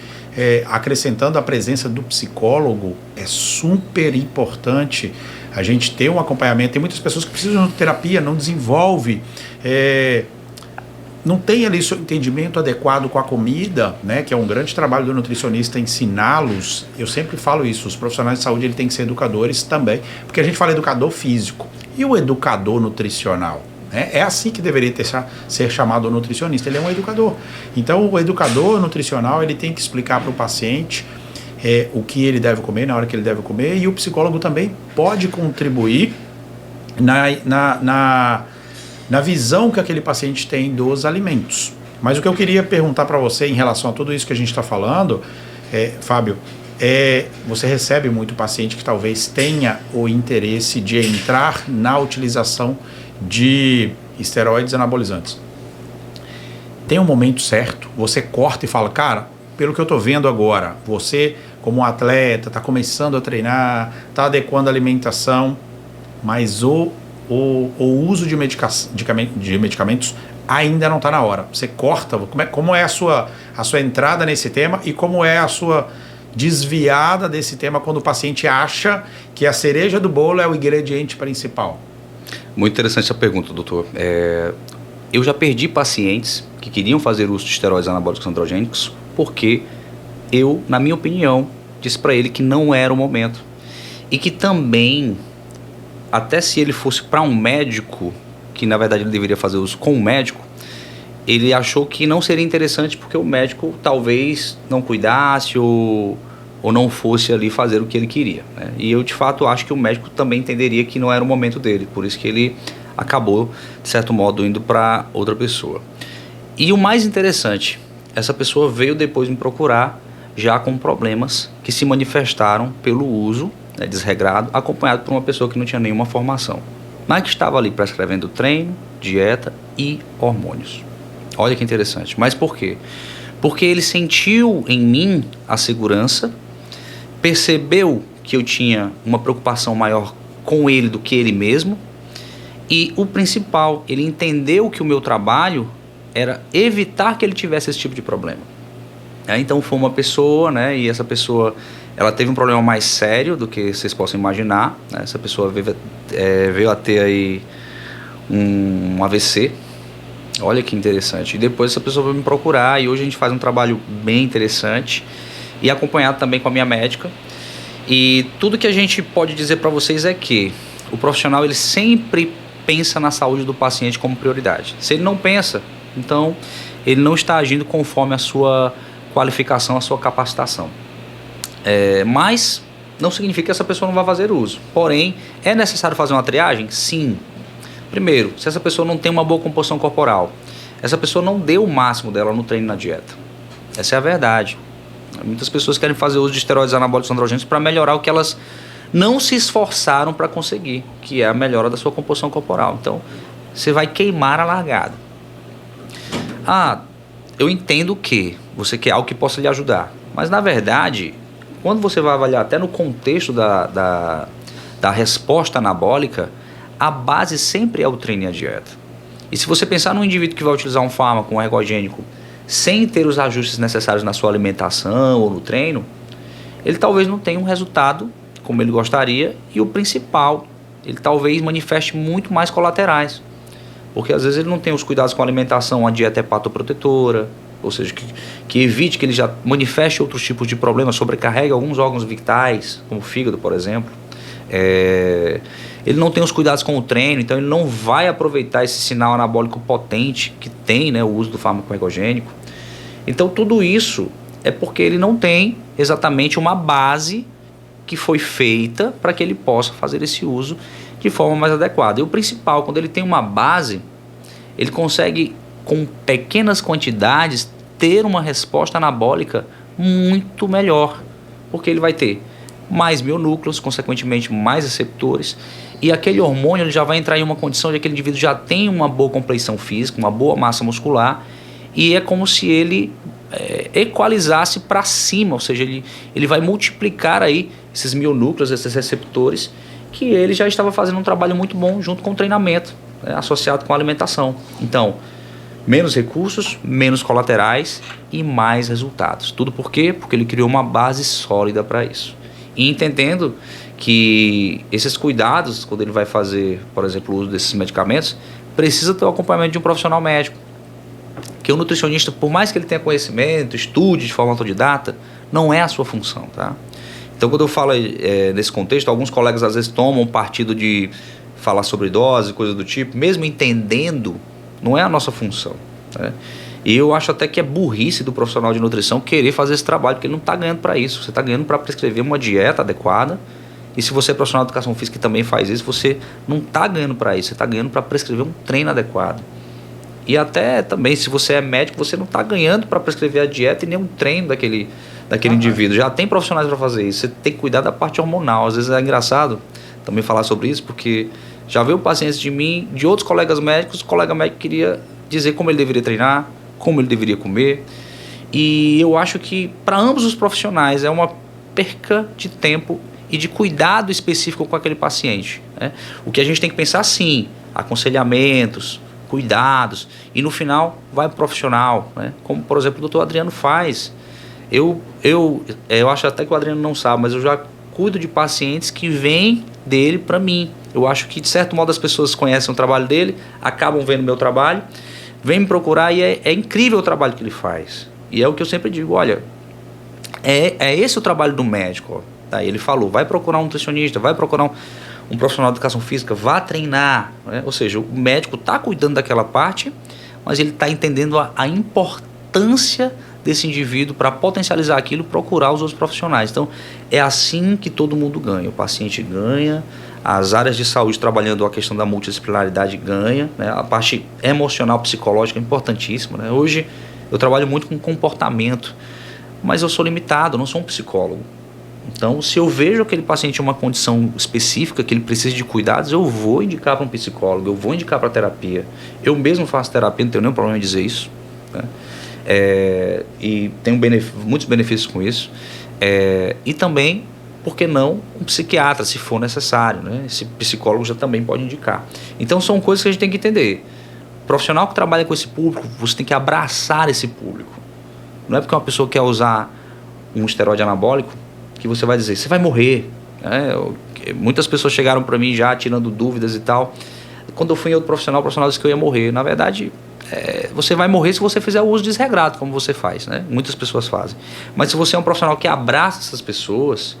acrescentando a presença do psicólogo, é super importante a gente ter um acompanhamento. Tem muitas pessoas que precisam de terapia, não desenvolve, não tem ali seu entendimento adequado com a comida, né, que é um grande trabalho do nutricionista ensiná-los. Eu sempre falo isso, os profissionais de saúde têm que ser educadores também, porque a gente fala educador físico. E o educador nutricional? É assim que deveria ser chamado o nutricionista, ele é um educador. Então o educador nutricional ele tem que explicar para o paciente o que ele deve comer, na hora que ele deve comer, e o psicólogo também pode contribuir na visão que aquele paciente tem dos alimentos. Mas o que eu queria perguntar para você em relação a tudo isso que a gente está falando, Fábio, você recebe muito paciente que talvez tenha o interesse de entrar na utilização de esteroides anabolizantes. Tem um momento certo, você corta e fala, cara, pelo que eu estou vendo agora, você como atleta está começando a treinar, está adequando a alimentação, mas o uso de medicamentos ainda não está na hora. Você corta, como é a sua entrada nesse tema e como é a sua desviada desse tema quando o paciente acha que a cereja do bolo é o ingrediente principal? Muito interessante essa pergunta, doutor. Eu já perdi pacientes que queriam fazer uso de esteroides anabólicos androgênicos porque eu, na minha opinião, disse para ele que não era o momento. E que também, até se ele fosse para um médico, que na verdade ele deveria fazer uso com um médico, ele achou que não seria interessante porque o médico talvez não cuidasse ou não fosse ali fazer o que ele queria, né? E eu de fato acho que o médico também entenderia que não era o momento dele, por isso que ele acabou, de certo modo, indo para outra pessoa. E o mais interessante, essa pessoa veio depois me procurar já com problemas que se manifestaram pelo uso, né, desregrado, acompanhado por uma pessoa que não tinha nenhuma formação, mas que estava ali prescrevendo treino, dieta e hormônios. Olha que interessante. Mas por quê? Porque ele sentiu em mim a segurança, percebeu que eu tinha uma preocupação maior com ele do que ele mesmo, e o principal, ele entendeu que o meu trabalho era evitar que ele tivesse esse tipo de problema. Então foi uma pessoa, né, e essa pessoa ela teve um problema mais sério do que vocês possam imaginar, né? Essa pessoa veio a ter aí um AVC. Olha que interessante. E depois essa pessoa veio me procurar e hoje a gente faz um trabalho bem interessante e acompanhado também com a minha médica. E tudo que a gente pode dizer para vocês é que o profissional ele sempre pensa na saúde do paciente como prioridade. Se ele não pensa, então ele não está agindo conforme a sua qualificação, a sua capacitação. Mas não significa que essa pessoa não vai fazer uso. Porém, é necessário fazer uma triagem? Sim. Primeiro, se essa pessoa não tem uma boa composição corporal, essa pessoa não deu o máximo dela no treino e na dieta. Essa é a verdade. Muitas pessoas querem fazer uso de esteroides anabólicos androgênicos para melhorar o que elas não se esforçaram para conseguir, que é a melhora da sua composição corporal. Então, você vai queimar a largada. Eu entendo que você quer algo que possa lhe ajudar, mas na verdade, quando você vai avaliar até no contexto da resposta anabólica, a base sempre é o treino e a dieta. E se você pensar num indivíduo que vai utilizar um fármaco, um ergogênico, sem ter os ajustes necessários na sua alimentação ou no treino, ele talvez não tenha um resultado como ele gostaria, e o principal, ele talvez manifeste muito mais colaterais, porque às vezes ele não tem os cuidados com a alimentação, a dieta hepatoprotetora, ou seja, que evite que ele já manifeste outros tipos de problemas, sobrecarregue alguns órgãos vitais, como o fígado, por exemplo. Ele não tem os cuidados com o treino, então ele não vai aproveitar esse sinal anabólico potente que tem, né, o uso do fármaco ergogênico. Então tudo isso é porque ele não tem exatamente uma base que foi feita para que ele possa fazer esse uso de forma mais adequada. E o principal, quando ele tem uma base, ele consegue, com pequenas quantidades, ter uma resposta anabólica muito melhor, porque ele vai ter mais mionúcleos, consequentemente mais receptores, e aquele hormônio ele já vai entrar em uma condição de que aquele indivíduo já tem uma boa compleição física, uma boa massa muscular, e é como se ele equalizasse para cima, ou seja, ele vai multiplicar aí esses mionúcleos, esses receptores, que ele já estava fazendo um trabalho muito bom junto com o treinamento, associado com a alimentação. Então, menos recursos, menos colaterais e mais resultados. Tudo por quê? Porque ele criou uma base sólida para isso. E entendendo que esses cuidados, quando ele vai fazer, por exemplo, o uso desses medicamentos, precisa ter o acompanhamento de um profissional médico. Que o nutricionista, por mais que ele tenha conhecimento, estude de forma autodidata, não é a sua função, tá? Então, quando eu falo nesse contexto, alguns colegas às vezes tomam partido de falar sobre dose, coisa do tipo, mesmo entendendo, não é a nossa função, né? E eu acho até que é burrice do profissional de nutrição querer fazer esse trabalho, porque ele não está ganhando para isso. Você está ganhando para prescrever uma dieta adequada. E se você é profissional de educação física que também faz isso, você não está ganhando para isso. Você está ganhando para prescrever um treino adequado. E até também, se você é médico, você não está ganhando para prescrever a dieta e nem um treino daquele indivíduo. Já tem profissionais para fazer isso. Você tem que cuidar da parte hormonal. Às vezes é engraçado também falar sobre isso, porque já veio pacientes de mim, de outros colegas médicos, o colega médico queria dizer como ele deveria treinar, como ele deveria comer. E eu acho que para ambos os profissionais é uma perca de tempo e de cuidado específico com aquele paciente, né? O que a gente tem que pensar, sim, aconselhamentos, cuidados, e no final vai para o profissional, né? Como, por exemplo, o doutor Adriano faz. Eu acho até que o Adriano não sabe, mas eu já cuido de pacientes que vêm dele para mim. Eu acho que, de certo modo, as pessoas conhecem o trabalho dele, acabam vendo o meu trabalho, vêm me procurar e é incrível o trabalho que ele faz. E é o que eu sempre digo, olha, é esse o trabalho do médico. Ó. Tá, ele falou, vai procurar um nutricionista, vai procurar um profissional de educação física, vá treinar, né? Ou seja, o médico está cuidando daquela parte, mas ele está entendendo a importância desse indivíduo para potencializar aquilo, procurar os outros profissionais. Então, é assim que todo mundo ganha. O paciente ganha, as áreas de saúde trabalhando a questão da multidisciplinaridade ganha, né? A parte emocional, psicológica é importantíssima, né? Hoje, eu trabalho muito com comportamento, mas eu sou limitado, eu não sou um psicólogo. Então, se eu vejo aquele paciente em uma condição específica, que ele precisa de cuidados, eu vou indicar para um psicólogo, eu vou indicar para terapia. Eu mesmo faço terapia, não tenho nenhum problema em dizer isso, né? E tenho muitos benefícios com isso. E também, por que não, um psiquiatra, se for necessário, né? Esse psicólogo já também pode indicar. Então, são coisas que a gente tem que entender. O profissional que trabalha com esse público, você tem que abraçar esse público. Não é porque uma pessoa quer usar um esteroide anabólico que você vai dizer, você vai morrer, né? Muitas pessoas chegaram para mim já tirando dúvidas e tal. Quando eu fui em outro profissional, o profissional disse que eu ia morrer. Na verdade, você vai morrer se você fizer o uso desregrado, como você faz, né? Muitas pessoas fazem. Mas se você é um profissional que abraça essas pessoas,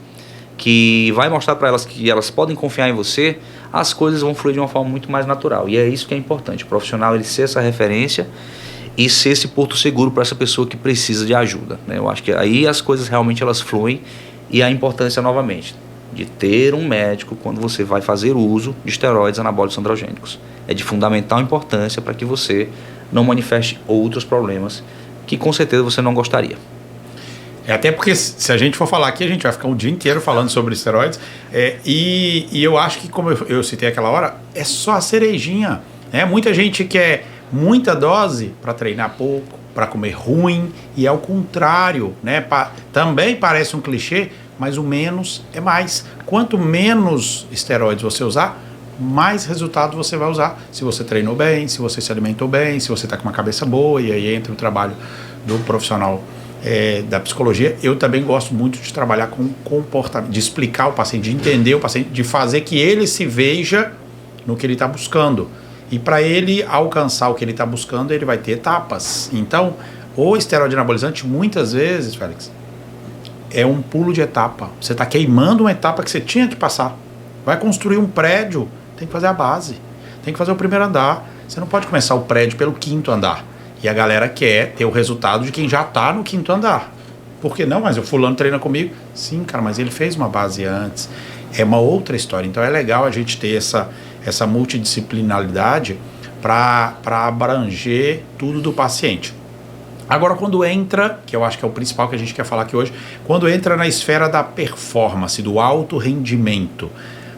que vai mostrar para elas que elas podem confiar em você, as coisas vão fluir de uma forma muito mais natural. E é isso que é importante, o profissional ele ser essa referência e ser esse porto seguro para essa pessoa que precisa de ajuda, né? Eu acho que aí as coisas realmente elas fluem. E a importância, novamente, de ter um médico quando você vai fazer uso de esteroides anabólicos androgênicos. É de fundamental importância para que você não manifeste outros problemas que com certeza você não gostaria. Até porque se a gente for falar aqui, a gente vai ficar um dia inteiro falando sobre esteroides. E eu acho que, como eu citei aquela hora, é só a cerejinha, né? Muita gente quer muita dose para treinar pouco, para comer ruim, e é o contrário, né? Também parece um clichê, mas o menos é mais. Quanto menos esteroides você usar, mais resultado você vai usar. Se você treinou bem, se você se alimentou bem, se você está com uma cabeça boa, e aí entra o trabalho do profissional da psicologia. Eu também gosto muito de trabalhar com comportamento, de explicar o paciente, de entender o paciente, de fazer que ele se veja no que ele está buscando. E para ele alcançar o que ele está buscando, ele vai ter etapas. Então, o esteroide anabolizante, muitas vezes, Félix, é um pulo de etapa. Você está queimando uma etapa que você tinha que passar. Vai construir um prédio, tem que fazer a base. Tem que fazer o primeiro andar. Você não pode começar o prédio pelo 5º andar. E a galera quer ter o resultado de quem já está no 5º andar. Por que não? Mas o fulano treina comigo. Sim, cara, mas ele fez uma base antes. É uma outra história. Então é legal a gente ter essa multidisciplinaridade para abranger tudo do paciente. Agora, quando entra, que eu acho que é o principal que a gente quer falar aqui hoje, quando entra na esfera da performance, do alto rendimento,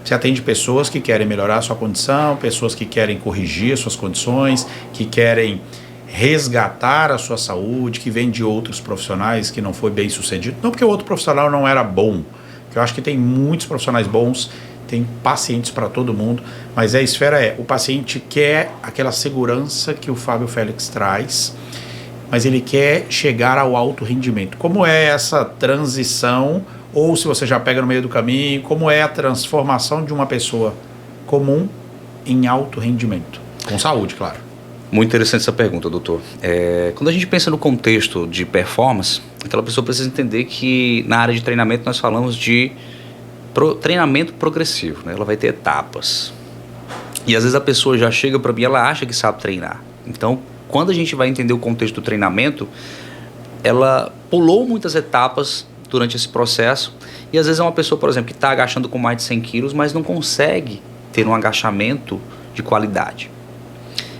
Você atende pessoas que querem melhorar a sua condição, pessoas que querem corrigir as suas condições, que querem resgatar a sua saúde, que vem de outros profissionais que não foi bem sucedido. Não porque o outro profissional não era bom, porque eu acho que tem muitos profissionais bons, tem pacientes para todo mundo, mas a esfera o paciente quer aquela segurança que o Fábio Félix traz, mas ele quer chegar ao alto rendimento. Como é essa transição, ou se você já pega no meio do caminho, como é a transformação de uma pessoa comum em alto rendimento? Com saúde, claro. Muito interessante essa pergunta, doutor. Quando a gente pensa no contexto de performance, aquela pessoa precisa entender que na área de treinamento nós falamos de treinamento progressivo, né? Ela vai ter etapas. E às vezes a pessoa já chega para mim, ela acha que sabe treinar. Então, quando a gente vai entender o contexto do treinamento, ela pulou muitas etapas durante esse processo. E às vezes é uma pessoa, por exemplo, que está agachando com mais de 100 quilos, mas não consegue ter um agachamento de qualidade.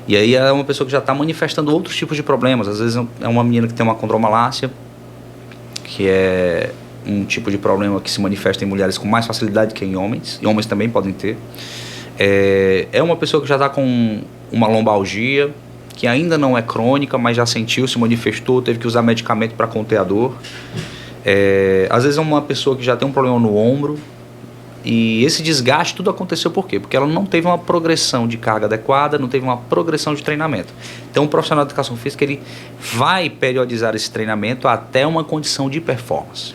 E aí é uma pessoa que já está manifestando outros tipos de problemas. Às vezes é uma menina que tem uma condromalácia, que é um tipo de problema que se manifesta em mulheres com mais facilidade que em homens, e homens também podem ter. É uma pessoa que já está com uma lombalgia, que ainda não é crônica, mas já sentiu, se manifestou, teve que usar medicamento para conter a dor. Às vezes é uma pessoa que já tem um problema no ombro, e esse desgaste tudo aconteceu por quê? Porque ela não teve uma progressão de carga adequada, não teve uma progressão de treinamento. Então o profissional de educação física ele vai periodizar esse treinamento até uma condição de performance.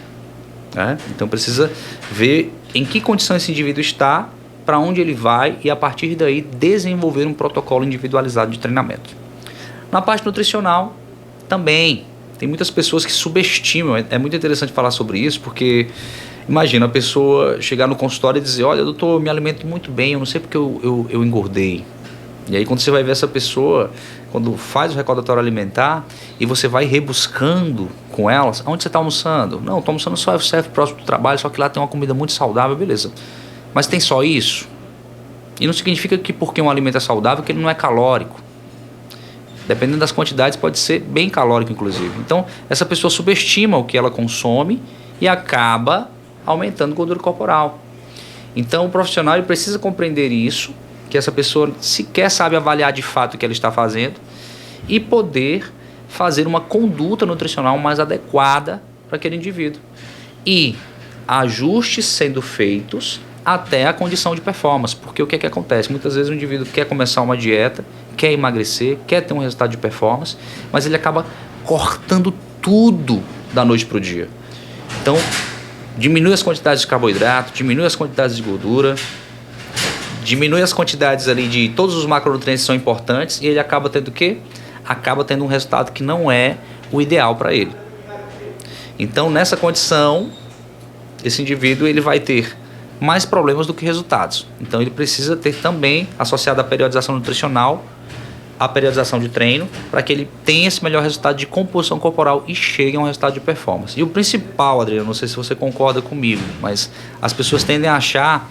Né? Então precisa ver em que condição esse indivíduo está, para onde ele vai e a partir daí desenvolver um protocolo individualizado de treinamento. Na parte nutricional também tem muitas pessoas que subestimam. É muito interessante falar sobre isso porque imagina a pessoa chegar no consultório e dizer: olha, doutor, eu me alimento muito bem, eu não sei porque eu engordei. E aí quando você vai ver essa pessoa, quando faz o recordatório alimentar e você vai rebuscando com elas, onde você está almoçando? Não, estou almoçando só self próximo do trabalho, só que lá tem uma comida muito saudável, beleza. Mas tem só isso? E não significa que porque um alimento é saudável que ele não é calórico. Dependendo das quantidades pode ser bem calórico inclusive. Então essa pessoa subestima o que ela consome e acaba aumentando gordura corporal. Então o profissional ele precisa compreender isso, que essa pessoa sequer sabe avaliar de fato o que ela está fazendo e poder fazer uma conduta nutricional mais adequada para aquele indivíduo. E ajustes sendo feitos até a condição de performance, porque o que é que acontece? Muitas vezes o indivíduo quer começar uma dieta, quer emagrecer, quer ter um resultado de performance, mas ele acaba cortando tudo da noite para o dia. Então, diminui as quantidades de carboidrato, diminui as quantidades de gordura, diminui as quantidades ali de todos os macronutrientes que são importantes e ele acaba tendo o quê? Acaba tendo um resultado que não é o ideal para ele. Então, nessa condição, esse indivíduo ele vai ter mais problemas do que resultados. Então, ele precisa ter também, associado à periodização nutricional, a periodização de treino, para que ele tenha esse melhor resultado de composição corporal e chegue a um resultado de performance. E o principal, Adriano, não sei se você concorda comigo, mas as pessoas tendem a achar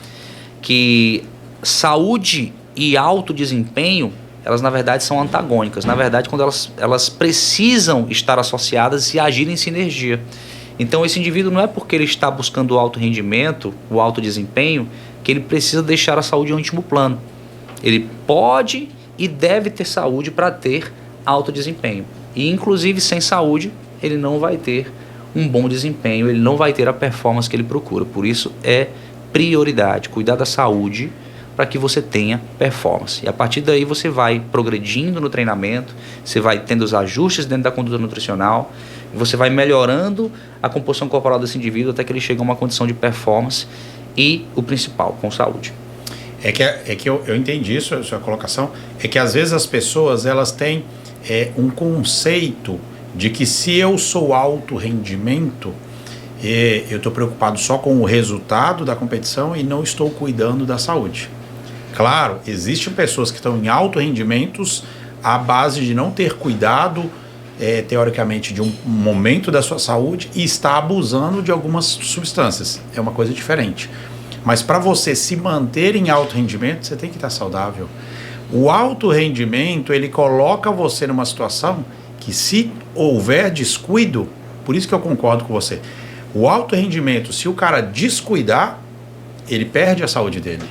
que saúde e alto desempenho, elas na verdade são antagônicas. Na verdade, quando elas precisam estar associadas e agir em sinergia. Então esse indivíduo não é porque ele está buscando o alto rendimento, o alto desempenho, que ele precisa deixar a saúde em último plano. Ele pode e deve ter saúde para ter alto desempenho. E inclusive sem saúde ele não vai ter um bom desempenho, ele não vai ter a performance que ele procura. Por isso é prioridade, cuidar da saúde para que você tenha performance. E a partir daí você vai progredindo no treinamento, você vai tendo os ajustes dentro da conduta nutricional, você vai melhorando a composição corporal desse indivíduo até que ele chegue a uma condição de performance e, o principal, com saúde. É que eu entendi isso, a sua colocação, é que às vezes as pessoas elas têm um conceito de que se eu sou alto rendimento, eu estou preocupado só com o resultado da competição e não estou cuidando da saúde. Claro, existem pessoas que estão em alto rendimentos à base de não ter cuidado, teoricamente, de um momento da sua saúde e está abusando de algumas substâncias. É uma coisa diferente. Mas para você se manter em alto rendimento, você tem que estar saudável. O alto rendimento, ele coloca você numa situação que, se houver descuido, por isso que eu concordo com você, o alto rendimento, se o cara descuidar, ele perde a saúde dele.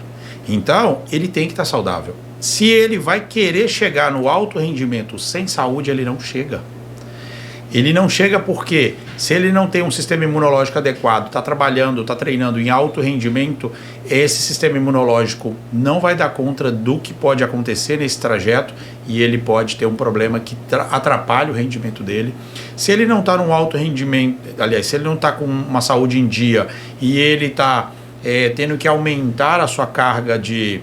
Então, ele tem que estar saudável. Se ele vai querer chegar no alto rendimento sem saúde, ele não chega. Ele não chega porque, se ele não tem um sistema imunológico adequado, está trabalhando, está treinando em alto rendimento, esse sistema imunológico não vai dar conta do que pode acontecer nesse trajeto e ele pode ter um problema que atrapalha o rendimento dele. Se ele não está num alto rendimento, aliás, se ele não está com uma saúde em dia e ele está tendo que aumentar a sua carga de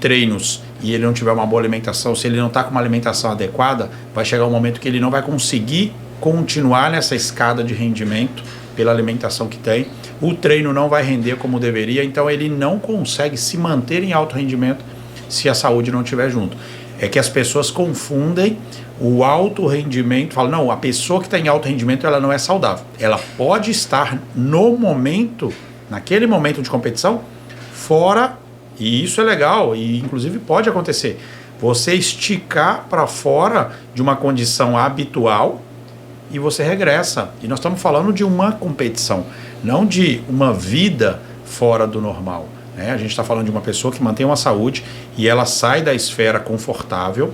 treinos e ele não tiver uma boa alimentação, se ele não está com uma alimentação adequada, vai chegar um momento que ele não vai conseguir continuar nessa escada de rendimento pela alimentação que tem, o treino não vai render como deveria, então ele não consegue se manter em alto rendimento se a saúde não estiver junto. É que as pessoas confundem o alto rendimento, falam, não, a pessoa que está em alto rendimento ela não é saudável. Ela pode estar no momento, naquele momento de competição, fora, e isso é legal, e inclusive pode acontecer, você esticar para fora de uma condição habitual e você regressa. E nós estamos falando de uma competição, não de uma vida fora do normal, né? A gente está falando de uma pessoa que mantém uma saúde e ela sai da esfera confortável,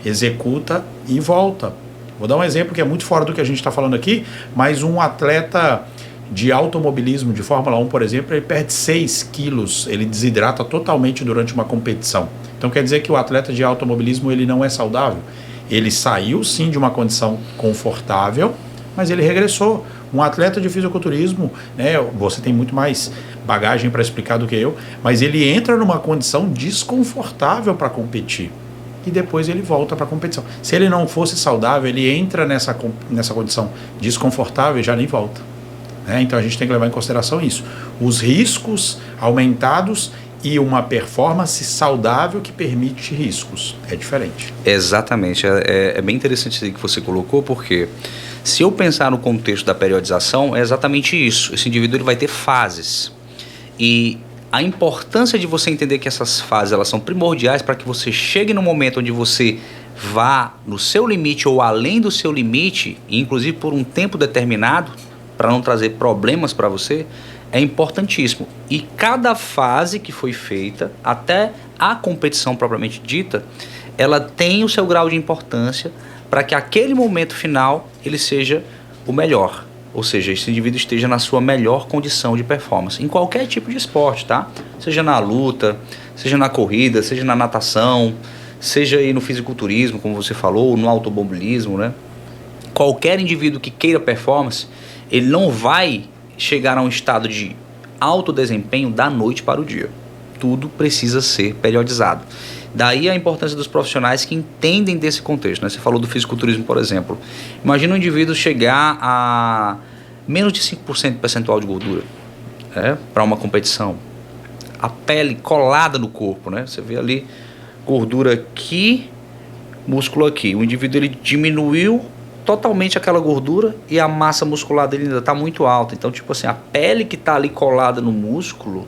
executa e volta. Vou dar um exemplo que é muito fora do que a gente está falando aqui, mas um atleta de automobilismo, de Fórmula 1, por exemplo, ele perde 6 quilos, ele desidrata totalmente durante uma competição. Então quer dizer que o atleta de automobilismo ele não é saudável? Ele saiu sim de uma condição confortável, mas ele regressou. Um atleta de fisiculturismo, né, você tem muito mais bagagem para explicar do que eu, mas ele entra numa condição desconfortável para competir e depois ele volta para a competição. Se ele não fosse saudável, ele entra nessa condição desconfortável e já nem volta, né? Então a gente tem que levar em consideração isso. Os riscos aumentados e uma performance saudável que permite riscos. É diferente. Exatamente. É bem interessante isso que você colocou, porque se eu pensar no contexto da periodização, é exatamente isso. Esse indivíduo ele vai ter fases. E a importância de você entender que essas fases elas são primordiais para que você chegue no momento onde você vá no seu limite ou além do seu limite, inclusive por um tempo determinado, para não trazer problemas para você, é importantíssimo. E cada fase que foi feita, até a competição propriamente dita, ela tem o seu grau de importância para que aquele momento final ele seja o melhor. Ou seja, esse indivíduo esteja na sua melhor condição de performance, em qualquer tipo de esporte, tá? Seja na luta, seja na corrida, seja na natação, seja aí no fisiculturismo, como você falou, no automobilismo, né? Qualquer indivíduo que queira performance, ele não vai chegar a um estado de alto desempenho da noite para o dia. Tudo precisa ser periodizado. Daí a importância dos profissionais que entendem desse contexto, né? Você falou do fisiculturismo, por exemplo. Imagina um indivíduo chegar a menos de 5% de percentual de gordura, para uma competição. A pele colada no corpo, né? Você vê ali gordura aqui, músculo aqui. O indivíduo ele diminuiu totalmente aquela gordura e a massa muscular dele ainda está muito alta. Então, tipo assim, a pele que está ali colada no músculo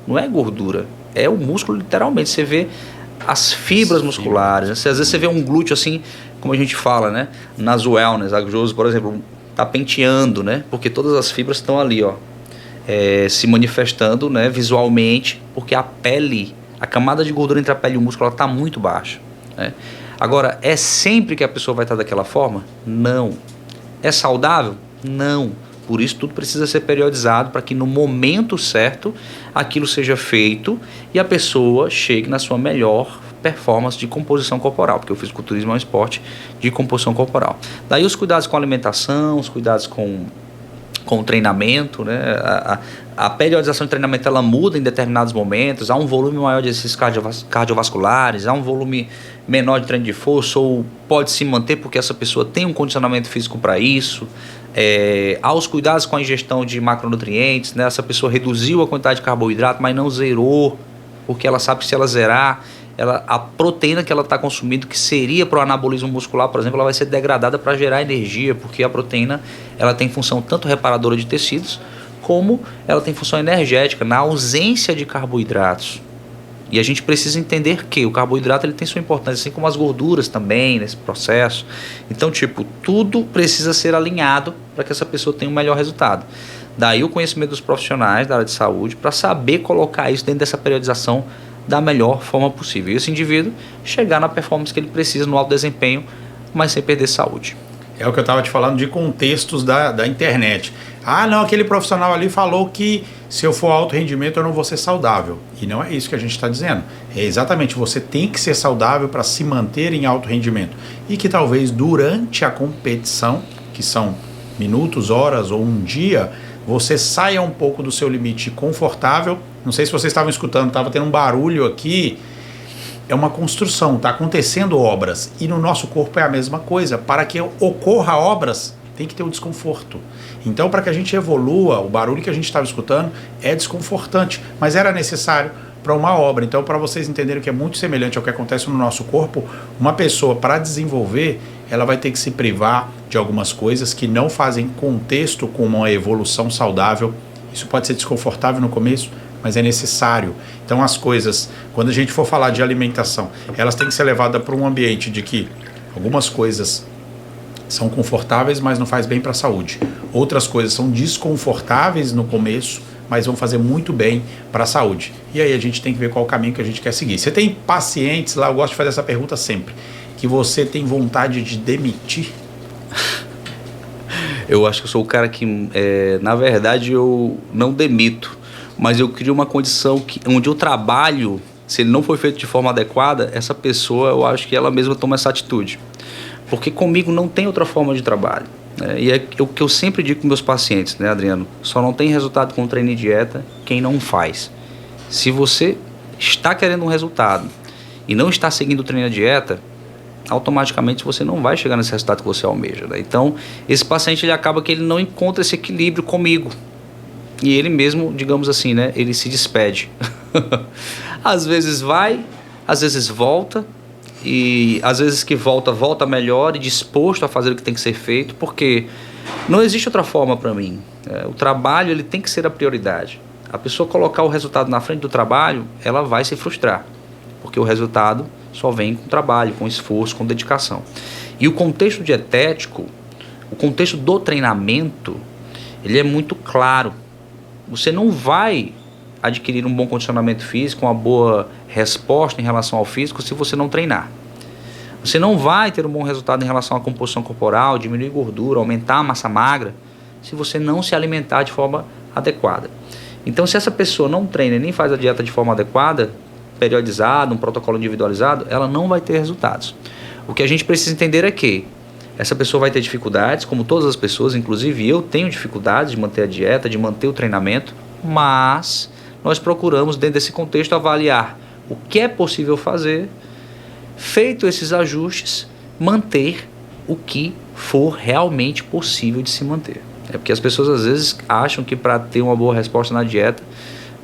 não é gordura, é o músculo literalmente. Você vê as fibras musculares, né? Às vezes você vê um glúteo assim, como a gente fala, né? Nas wellness, a Josi, por exemplo, tá penteando, né? Porque todas as fibras estão ali, ó, se manifestando, né? Visualmente, porque a pele, a camada de gordura entre a pele e o músculo, ela tá muito baixa, né? Agora, é sempre que a pessoa vai estar daquela forma? Não. É saudável? Não. Por isso, tudo precisa ser periodizado para que no momento certo aquilo seja feito e a pessoa chegue na sua melhor performance de composição corporal, porque o fisiculturismo é um esporte de composição corporal. Daí os cuidados com a alimentação, os cuidados com o treinamento, né? A periodização de treinamento ela muda em determinados momentos, há um volume maior de exercícios cardiovasculares, há um volume menor de treino de força, ou pode se manter porque essa pessoa tem um condicionamento físico para isso. Há os cuidados com a ingestão de macronutrientes, né? Essa pessoa reduziu a quantidade de carboidrato, mas não zerou, porque ela sabe que se ela zerar, a proteína que ela está consumindo, que seria para o anabolismo muscular, por exemplo, ela vai ser degradada para gerar energia, porque a proteína ela tem função tanto reparadora de tecidos, como ela tem função energética, na ausência de carboidratos. E a gente precisa entender que o carboidrato ele tem sua importância, assim como as gorduras também nesse processo. Então, tipo, tudo precisa ser alinhado para que essa pessoa tenha um melhor resultado. Daí o conhecimento dos profissionais da área de saúde para saber colocar isso dentro dessa periodização da melhor forma possível. E esse indivíduo chegar na performance que ele precisa no alto desempenho, mas sem perder saúde. É o que eu estava te falando de contextos da internet. Ah, não, aquele profissional ali falou que se eu for alto rendimento eu não vou ser saudável. E não é isso que a gente está dizendo. É exatamente, você tem que ser saudável para se manter em alto rendimento. E que talvez durante a competição, que são minutos, horas ou um dia, você saia um pouco do seu limite confortável. Não sei se vocês estavam escutando, estava tendo um barulho aqui. É uma construção, está acontecendo obras. E no nosso corpo é a mesma coisa. Para que ocorra obras, tem que ter o desconforto. Então, para que a gente evolua, o barulho que a gente estava escutando é desconfortante, mas era necessário para uma obra. Então, para vocês entenderem que é muito semelhante ao que acontece no nosso corpo, uma pessoa, para desenvolver, ela vai ter que se privar de algumas coisas que não fazem contexto com uma evolução saudável. Isso pode ser desconfortável no começo, mas é necessário. Então as coisas, quando a gente for falar de alimentação, elas têm que ser levadas para um ambiente de que algumas coisas são confortáveis, mas não faz bem para a saúde. Outras coisas são desconfortáveis no começo, mas vão fazer muito bem para a saúde. E aí a gente tem que ver qual o caminho que a gente quer seguir. Você tem pacientes lá, eu gosto de fazer essa pergunta sempre, que você tem vontade de demitir? Eu acho que eu sou o cara que, na verdade, eu não demito, mas eu crio uma condição onde o trabalho, se ele não for feito de forma adequada, essa pessoa, eu acho que ela mesma toma essa atitude. Porque comigo não tem outra forma de trabalho. E é o que eu sempre digo com meus pacientes, né, Adriano? Só não tem resultado com treino e dieta quem não faz. Se você está querendo um resultado e não está seguindo o treino e a dieta, automaticamente você não vai chegar nesse resultado que você almeja, né? Então, esse paciente ele acaba que ele não encontra esse equilíbrio comigo. E ele mesmo, digamos assim, né, ele se despede. Às vezes vai, às vezes volta, e às vezes que volta melhor e disposto a fazer o que tem que ser feito, porque não existe outra forma para mim. O trabalho ele tem que ser a prioridade. A pessoa colocar o resultado na frente do trabalho, ela vai se frustrar, porque o resultado só vem com trabalho, com esforço, com dedicação. E o contexto dietético, o contexto do treinamento, ele é muito claro. Você não vai adquirir um bom condicionamento físico, uma boa resposta em relação ao físico se você não treinar. Você não vai ter um bom resultado em relação à composição corporal, diminuir gordura, aumentar a massa magra, se você não se alimentar de forma adequada. Então, se essa pessoa não treina e nem faz a dieta de forma adequada, periodizada, um protocolo individualizado, ela não vai ter resultados. O que a gente precisa entender é que essa pessoa vai ter dificuldades, como todas as pessoas, inclusive eu tenho dificuldades de manter a dieta, de manter o treinamento, mas nós procuramos, dentro desse contexto, avaliar o que é possível fazer, feito esses ajustes, manter o que for realmente possível de se manter. É porque as pessoas às vezes acham que para ter uma boa resposta na dieta,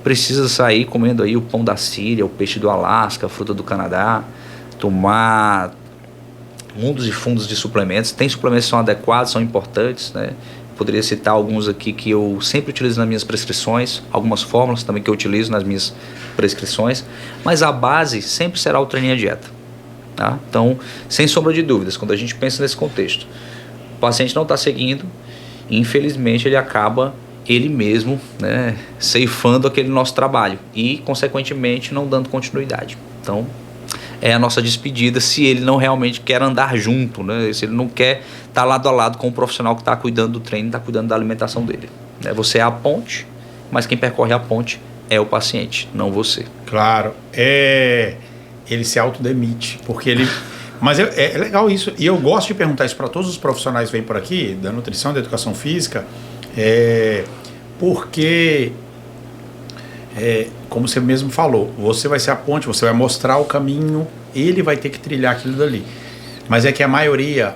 precisa sair comendo aí o pão da Síria, o peixe do Alasca, a fruta do Canadá, tomar mundos e fundos de suplementos. Tem suplementos que são adequados, são importantes, né? Poderia citar alguns aqui que eu sempre utilizo nas minhas prescrições, algumas fórmulas também que eu utilizo nas minhas prescrições, mas a base sempre será o treino e a dieta. Tá? Então, sem sombra de dúvidas, quando a gente pensa nesse contexto, o paciente não está seguindo, e infelizmente ele acaba ele mesmo, né, ceifando aquele nosso trabalho e, consequentemente, não dando continuidade. Então, é a nossa despedida se ele não realmente quer andar junto, né? Se ele não quer estar lado a lado com o profissional que está cuidando do treino, está cuidando da alimentação dele. Você é a ponte, mas quem percorre a ponte é o paciente, não você. Claro, ele se autodemite, porque ele... Mas é legal isso, e eu gosto de perguntar isso para todos os profissionais que vêm por aqui, da nutrição, da educação física, porque... como você mesmo falou, você vai ser a ponte, você vai mostrar o caminho, ele vai ter que trilhar aquilo dali. Mas é que a maioria,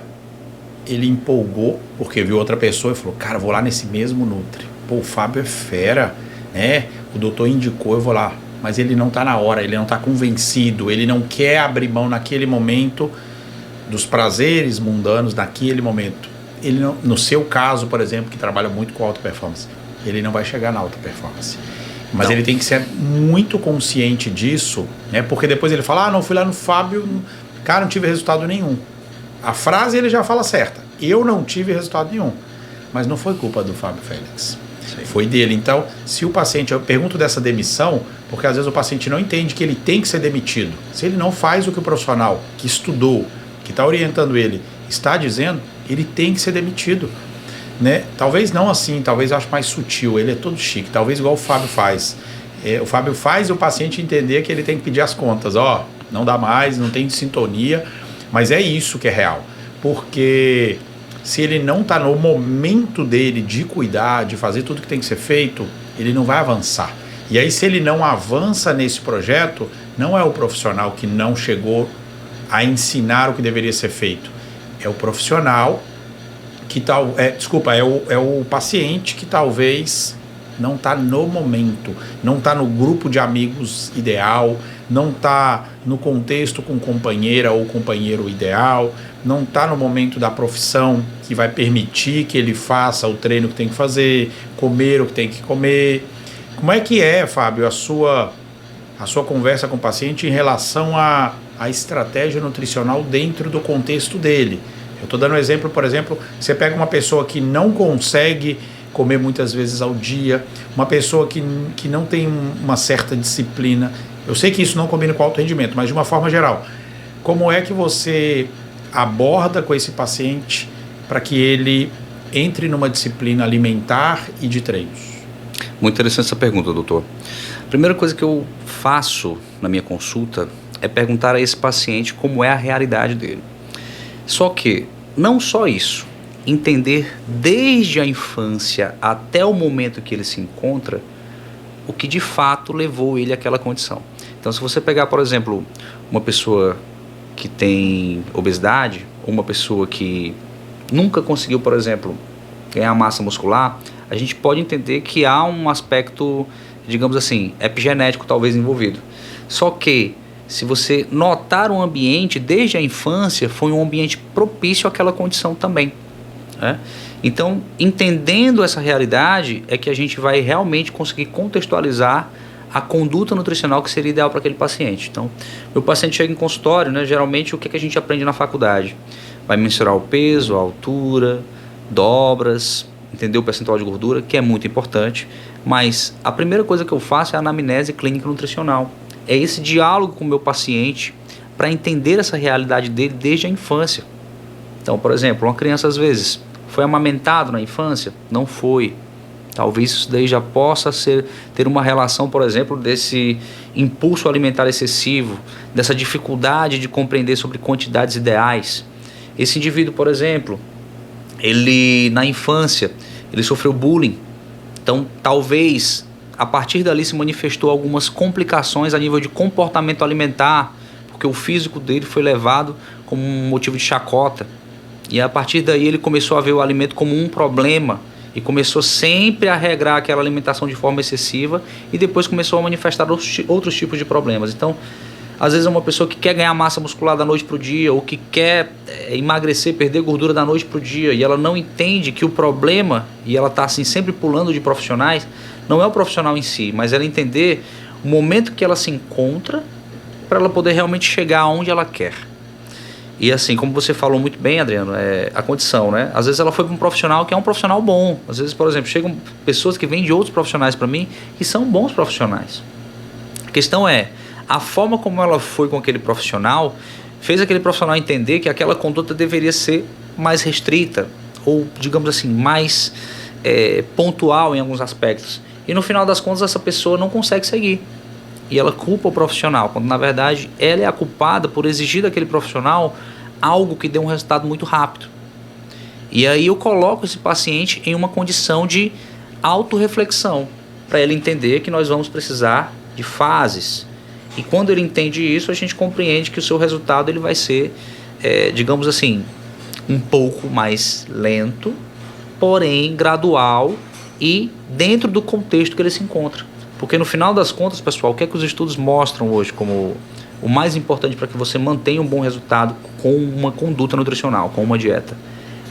ele empolgou, porque viu outra pessoa e falou, cara, vou lá nesse mesmo Nutri. Pô, o Fábio é fera, né? O doutor indicou, eu vou lá. Mas ele não está na hora, ele não está convencido, ele não quer abrir mão naquele momento dos prazeres mundanos naquele momento. Ele não, no seu caso, por exemplo, que trabalha muito com alta performance, ele não vai chegar na alta performance. Mas não. Ele tem que ser muito consciente disso, né? Porque depois ele fala, não, fui lá no Fábio, cara, não tive resultado nenhum. A frase ele já fala certa, eu não tive resultado nenhum. Mas não foi culpa do Fábio Félix. Foi dele. Então, se o paciente, eu pergunto dessa demissão, porque às vezes o paciente não entende que ele tem que ser demitido. Se ele não faz o que o profissional que estudou, que está orientando ele, está dizendo, ele tem que ser demitido. Né? Talvez não assim, talvez eu acho mais sutil, ele é todo chique, talvez igual o Fábio faz. O Fábio faz o paciente entender que ele tem que pedir as contas, não dá mais, não tem sintonia, mas é isso que é real, porque se ele não está no momento dele de cuidar, de fazer tudo que tem que ser feito, ele não vai avançar. E aí se ele não avança nesse projeto, não é o profissional que não chegou a ensinar o que deveria ser feito, é o profissional que é o paciente que talvez não está no momento, não está no grupo de amigos ideal, não está no contexto com companheira ou companheiro ideal, não está no momento da profissão que vai permitir que ele faça o treino que tem que fazer, comer o que tem que comer. Como é que é, Fábio, a sua conversa com o paciente em relação à estratégia nutricional dentro do contexto dele? Eu estou dando um exemplo, por exemplo, você pega uma pessoa que não consegue comer muitas vezes ao dia, uma pessoa que não tem uma certa disciplina. Eu sei que isso não combina com alto rendimento, mas de uma forma geral, como é que você aborda com esse paciente para que ele entre numa disciplina alimentar e de treinos? Muito interessante essa pergunta, doutor. A primeira coisa que eu faço na minha consulta é perguntar a esse paciente como é a realidade dele. Só que, não só isso, entender desde a infância até o momento que ele se encontra, o que de fato levou ele àquela condição. Então, se você pegar, por exemplo, uma pessoa que tem obesidade, ou uma pessoa que nunca conseguiu, por exemplo, ganhar massa muscular, a gente pode entender que há um aspecto, digamos assim, epigenético talvez envolvido. Só que, se você notar um ambiente desde a infância, foi um ambiente propício àquela condição também. Né? Então, entendendo essa realidade, é que a gente vai realmente conseguir contextualizar a conduta nutricional que seria ideal para aquele paciente. Então, meu paciente chega em consultório, né, geralmente o que a gente aprende na faculdade? Vai mensurar o peso, a altura, dobras, entender o percentual de gordura, que é muito importante, mas a primeira coisa que eu faço é a anamnese clínica nutricional. É esse diálogo com o meu paciente para entender essa realidade dele desde a infância. Então, por exemplo, uma criança às vezes foi amamentado na infância? Não foi. Talvez isso daí já possa ter uma relação, por exemplo, desse impulso alimentar excessivo, dessa dificuldade de compreender sobre quantidades ideais. Esse indivíduo, por exemplo, ele na infância, ele sofreu bullying. Então, talvez a partir dali se manifestou algumas complicações a nível de comportamento alimentar, porque o físico dele foi levado como um motivo de chacota. E a partir daí ele começou a ver o alimento como um problema e começou sempre a regrar aquela alimentação de forma excessiva e depois começou a manifestar outros tipos de problemas. Então, às vezes é uma pessoa que quer ganhar massa muscular da noite para o dia ou que quer emagrecer, perder gordura da noite para o dia e ela não entende que o problema, e ela está assim sempre pulando de profissionais, não é o profissional em si, mas ela entender o momento que ela se encontra para ela poder realmente chegar aonde ela quer. E assim, como você falou muito bem, Adriano, a condição, né? Às vezes ela foi para um profissional que é um profissional bom. Às vezes, por exemplo, chegam pessoas que vêm de outros profissionais para mim que são bons profissionais. A questão é, a forma como ela foi com aquele profissional fez aquele profissional entender que aquela conduta deveria ser mais restrita ou, digamos assim, mais pontual em alguns aspectos. E no final das contas essa pessoa não consegue seguir. E ela culpa o profissional, quando na verdade ela é a culpada por exigir daquele profissional algo que dê um resultado muito rápido. E aí eu coloco esse paciente em uma condição de autorreflexão, para ele entender que nós vamos precisar de fases. E quando ele entende isso, a gente compreende que o seu resultado ele vai ser, digamos assim, um pouco mais lento, porém gradual e dentro do contexto que ele se encontra. Porque no final das contas, pessoal, o que é que os estudos mostram hoje como o mais importante para que você mantenha um bom resultado com uma conduta nutricional, com uma dieta?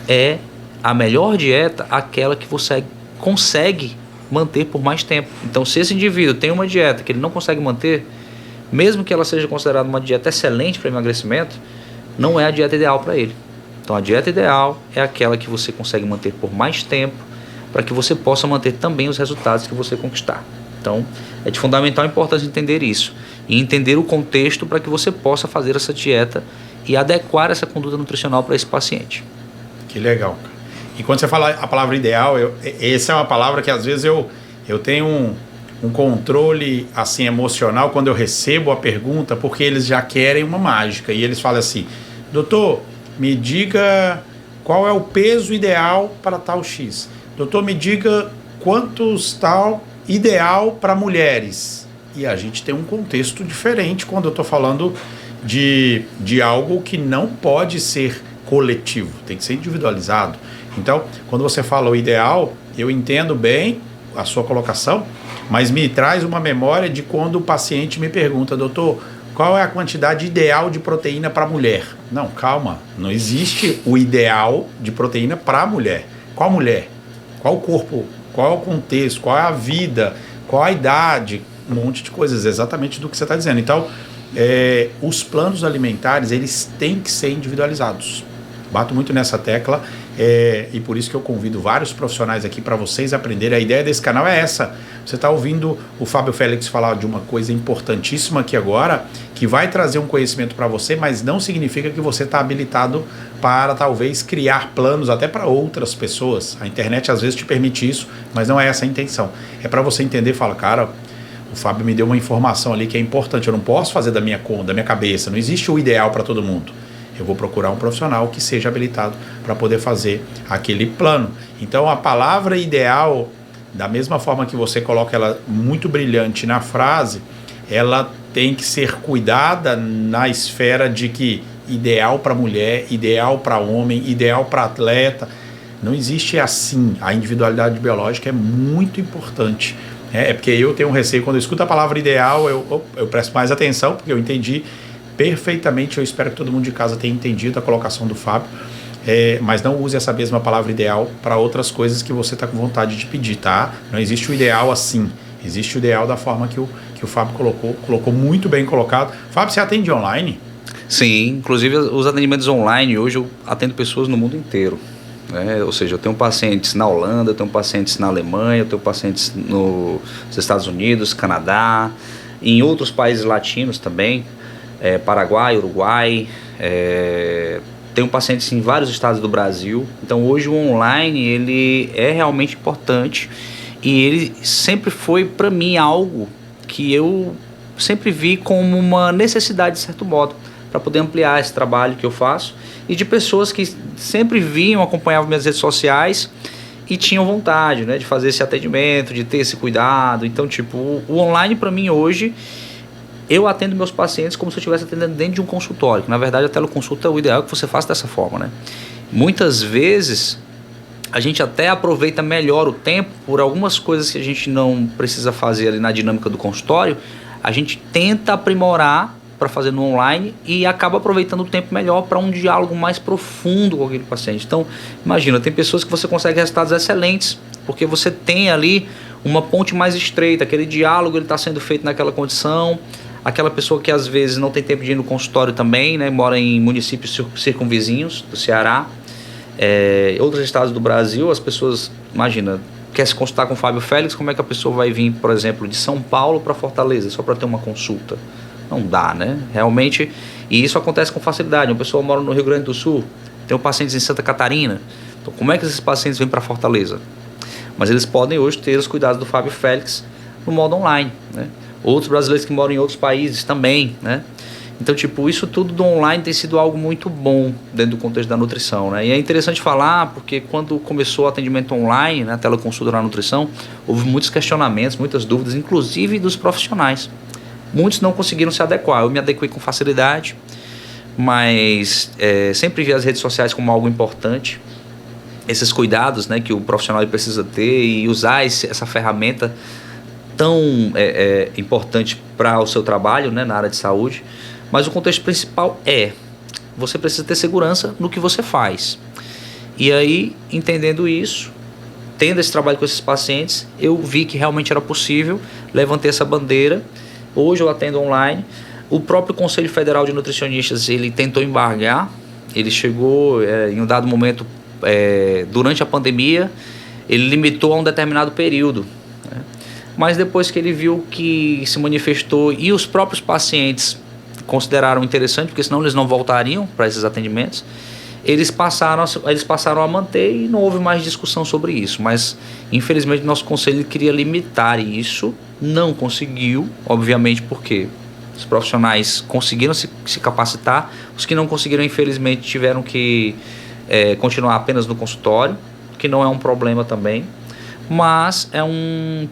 É a melhor dieta aquela que você consegue manter por mais tempo. Então, se esse indivíduo tem uma dieta que ele não consegue manter, mesmo que ela seja considerada uma dieta excelente para emagrecimento, não é a dieta ideal para ele. Então, a dieta ideal é aquela que você consegue manter por mais tempo, para que você possa manter também os resultados que você conquistar. Então, é de fundamental importância entender isso e entender o contexto para que você possa fazer essa dieta e adequar essa conduta nutricional para esse paciente. Que legal. E quando você fala a palavra ideal, essa é uma palavra que às vezes eu tenho um controle assim emocional quando eu recebo a pergunta, porque eles já querem uma mágica e eles falam assim: doutor, me diga qual é o peso ideal para tal X. Doutor, me diga quantos tal ideal para mulheres. E a gente tem um contexto diferente quando eu estou falando de algo que não pode ser coletivo, tem que ser individualizado. Então, quando você fala o ideal, eu entendo bem a sua colocação, mas me traz uma memória de quando o paciente me pergunta: doutor, qual é a quantidade ideal de proteína para mulher? Não, calma, não existe o ideal de proteína para mulher. Qual mulher? Qual o corpo? Qual é o contexto? Qual é a vida? Qual a idade? Um monte de coisas, exatamente do que você está dizendo. Então, os planos alimentares, eles têm que ser individualizados. Bato muito nessa tecla, e por isso que eu convido vários profissionais aqui para vocês aprenderem. A ideia desse canal é essa. Você está ouvindo o Fábio Félix falar de uma coisa importantíssima aqui agora, que vai trazer um conhecimento para você, mas não significa que você está habilitado para talvez criar planos até para outras pessoas. A internet às vezes te permite isso, mas não é essa a intenção. É para você entender e falar: cara, o Fábio me deu uma informação ali que é importante, eu não posso fazer da minha cabeça, não existe o ideal para todo mundo. Eu vou procurar um profissional que seja habilitado para poder fazer aquele plano. Então, a palavra ideal, da mesma forma que você coloca ela muito brilhante na frase, ela tem que ser cuidada na esfera de que ideal para mulher, ideal para homem, ideal para atleta. Não existe assim. A individualidade biológica é muito importante. É porque eu tenho um receio, quando eu escuto a palavra ideal, eu presto mais atenção, porque eu entendi perfeitamente. Eu espero que todo mundo de casa tenha entendido a colocação do Fábio, mas não use essa mesma palavra ideal para outras coisas que você está com vontade de pedir, tá? Não existe o ideal assim, existe o ideal da forma que o Fábio colocou muito bem colocado. Fábio, você atende online? Sim, inclusive os atendimentos online, hoje eu atendo pessoas no mundo inteiro. Ou seja, eu tenho pacientes na Holanda, eu tenho pacientes na Alemanha, eu tenho pacientes nos Estados Unidos, Canadá, em outros países latinos também, Paraguai, Uruguai, tenho pacientes em vários estados do Brasil. Então hoje o online ele é realmente importante e ele sempre foi para mim algo que eu sempre vi como uma necessidade de certo modo, para poder ampliar esse trabalho que eu faço, e de pessoas que sempre vinham, acompanhavam minhas redes sociais e tinham vontade, né, de fazer esse atendimento, de ter esse cuidado. Então, tipo, o online para mim hoje, eu atendo meus pacientes como se eu estivesse atendendo dentro de um consultório, que na verdade a teleconsulta, o ideal é que você faça dessa forma, né? Muitas vezes a gente até aproveita melhor o tempo por algumas coisas que a gente não precisa fazer ali na dinâmica do consultório, a gente tenta aprimorar para fazer no online e acaba aproveitando o tempo melhor para um diálogo mais profundo com aquele paciente. Então, imagina, tem pessoas que você consegue resultados excelentes, porque você tem ali uma ponte mais estreita, aquele diálogo ele está sendo feito naquela condição, aquela pessoa que às vezes não tem tempo de ir no consultório também, né, mora em municípios circunvizinhos do Ceará, outros estados do Brasil, as pessoas, imagina, quer se consultar com o Fábio Félix, como é que a pessoa vai vir, por exemplo, de São Paulo para Fortaleza, só para ter uma consulta? Não dá, né? Realmente, e isso acontece com facilidade. Uma pessoa mora no Rio Grande do Sul, tem pacientes em Santa Catarina. Então, como é que esses pacientes vêm para Fortaleza? Mas eles podem hoje ter os cuidados do Fábio Félix no modo online, né? Outros brasileiros que moram em outros países também, né? Então, tipo, isso tudo do online tem sido algo muito bom dentro do contexto da nutrição, né? E é interessante falar, porque quando começou o atendimento online, né, a teleconsulta na nutrição, houve muitos questionamentos, muitas dúvidas, inclusive dos profissionais. Muitos não conseguiram se adequar. Eu me adequei com facilidade, mas sempre vi as redes sociais como algo importante. Esses cuidados, né, que o profissional precisa ter e usar essa ferramenta tão importante para o seu trabalho, né, na área de saúde. Mas o contexto principal você precisa ter segurança no que você faz. E aí, entendendo isso, tendo esse trabalho com esses pacientes, eu vi que realmente era possível, levantei essa bandeira. Hoje eu atendo online. O próprio Conselho Federal de Nutricionistas, ele tentou embargar. Ele chegou em um dado momento, durante a pandemia, ele limitou a um determinado período, né? Mas depois que ele viu que se manifestou e os próprios pacientes consideraram interessante, porque senão eles não voltariam para esses atendimentos, eles passaram a manter e não houve mais discussão sobre isso. Mas infelizmente nosso conselho queria limitar isso, não conseguiu, obviamente porque os profissionais conseguiram se capacitar, os que não conseguiram infelizmente tiveram que continuar apenas no consultório, que não é um problema também, mas é um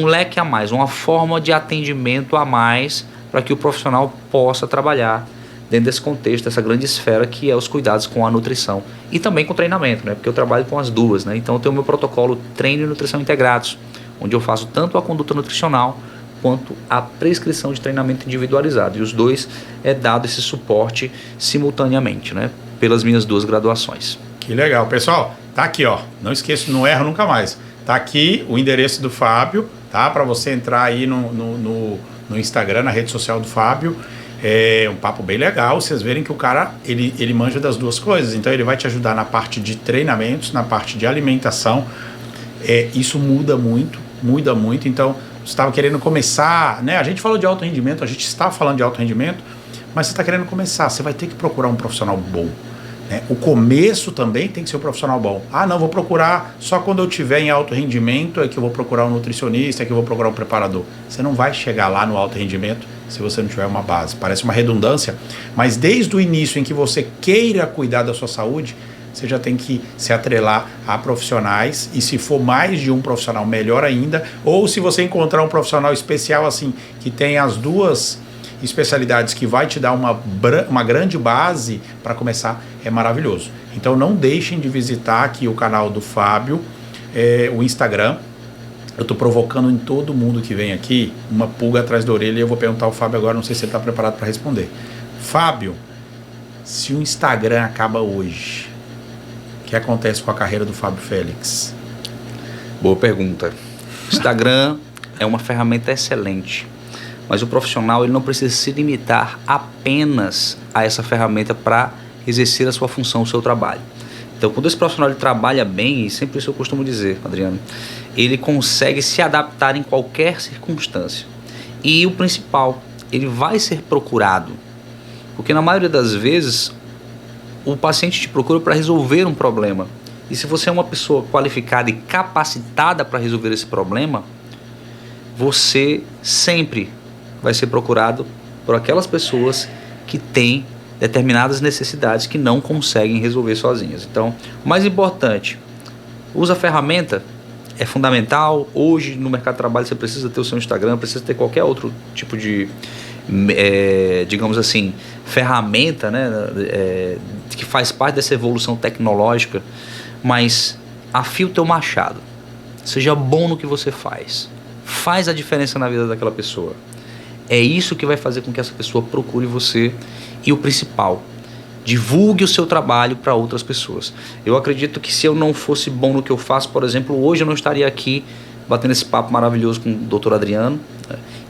leque a mais, uma forma de atendimento a mais para que o profissional possa trabalhar dentro desse contexto, dessa grande esfera que é os cuidados com a nutrição e também com o treinamento, né? Porque eu trabalho com as duas, né? Então eu tenho o meu protocolo treino e nutrição integrados, onde eu faço tanto a conduta nutricional quanto a prescrição de treinamento individualizado, e os dois é dado esse suporte simultaneamente, né? Pelas minhas duas graduações. Que legal, pessoal, tá aqui, ó, não esqueça, não erro nunca mais, tá aqui o endereço do Fábio, tá? Para você entrar aí no Instagram, na rede social do Fábio. É um papo bem legal, vocês verem que o cara, ele manja das duas coisas, então ele vai te ajudar na parte de treinamentos, na parte de alimentação. Isso muda muito, então você estava querendo começar, né? A gente falou de alto rendimento, a gente está falando de alto rendimento, mas você está querendo começar, você vai ter que procurar um profissional bom, né? O começo também tem que ser um profissional bom. Ah, não, vou procurar só quando eu tiver em alto rendimento é que eu vou procurar um nutricionista, é que eu vou procurar um preparador. Você não vai chegar lá no alto rendimento se você não tiver uma base. Parece uma redundância, mas desde o início em que você queira cuidar da sua saúde, você já tem que se atrelar a profissionais, e se for mais de um profissional, melhor ainda, ou se você encontrar um profissional especial assim, que tem as duas especialidades, que vai te dar uma grande base para começar, é maravilhoso. Então não deixem de visitar aqui o canal do Fábio, o Instagram. Eu estou provocando em todo mundo que vem aqui uma pulga atrás da orelha, e eu vou perguntar ao Fábio agora, não sei se ele está preparado para responder. Fábio, se o Instagram acaba hoje, o que acontece com a carreira do Fábio Félix? Boa pergunta. Instagram é uma ferramenta excelente, mas o profissional ele não precisa se limitar apenas a essa ferramenta para exercer a sua função, o seu trabalho. Então, quando esse profissional ele trabalha bem, e sempre isso eu costumo dizer, Adriano, ele consegue se adaptar em qualquer circunstância. E o principal, ele vai ser procurado, porque na maioria das vezes o paciente te procura para resolver um problema. E se você é uma pessoa qualificada e capacitada para resolver esse problema, você sempre vai ser procurado por aquelas pessoas que têm determinadas necessidades que não conseguem resolver sozinhas. Então, o mais importante, usa a ferramenta, é fundamental. Hoje no mercado de trabalho você precisa ter o seu Instagram, precisa ter qualquer outro tipo de, digamos assim, ferramenta, né, que faz parte dessa evolução tecnológica, mas afie o teu machado, seja bom no que você faz a diferença na vida daquela pessoa. É isso que vai fazer com que essa pessoa procure você, e o principal, divulgue o seu trabalho para outras pessoas. Eu acredito que se eu não fosse bom no que eu faço, por exemplo, hoje eu não estaria aqui batendo esse papo maravilhoso com o Dr. Adriano,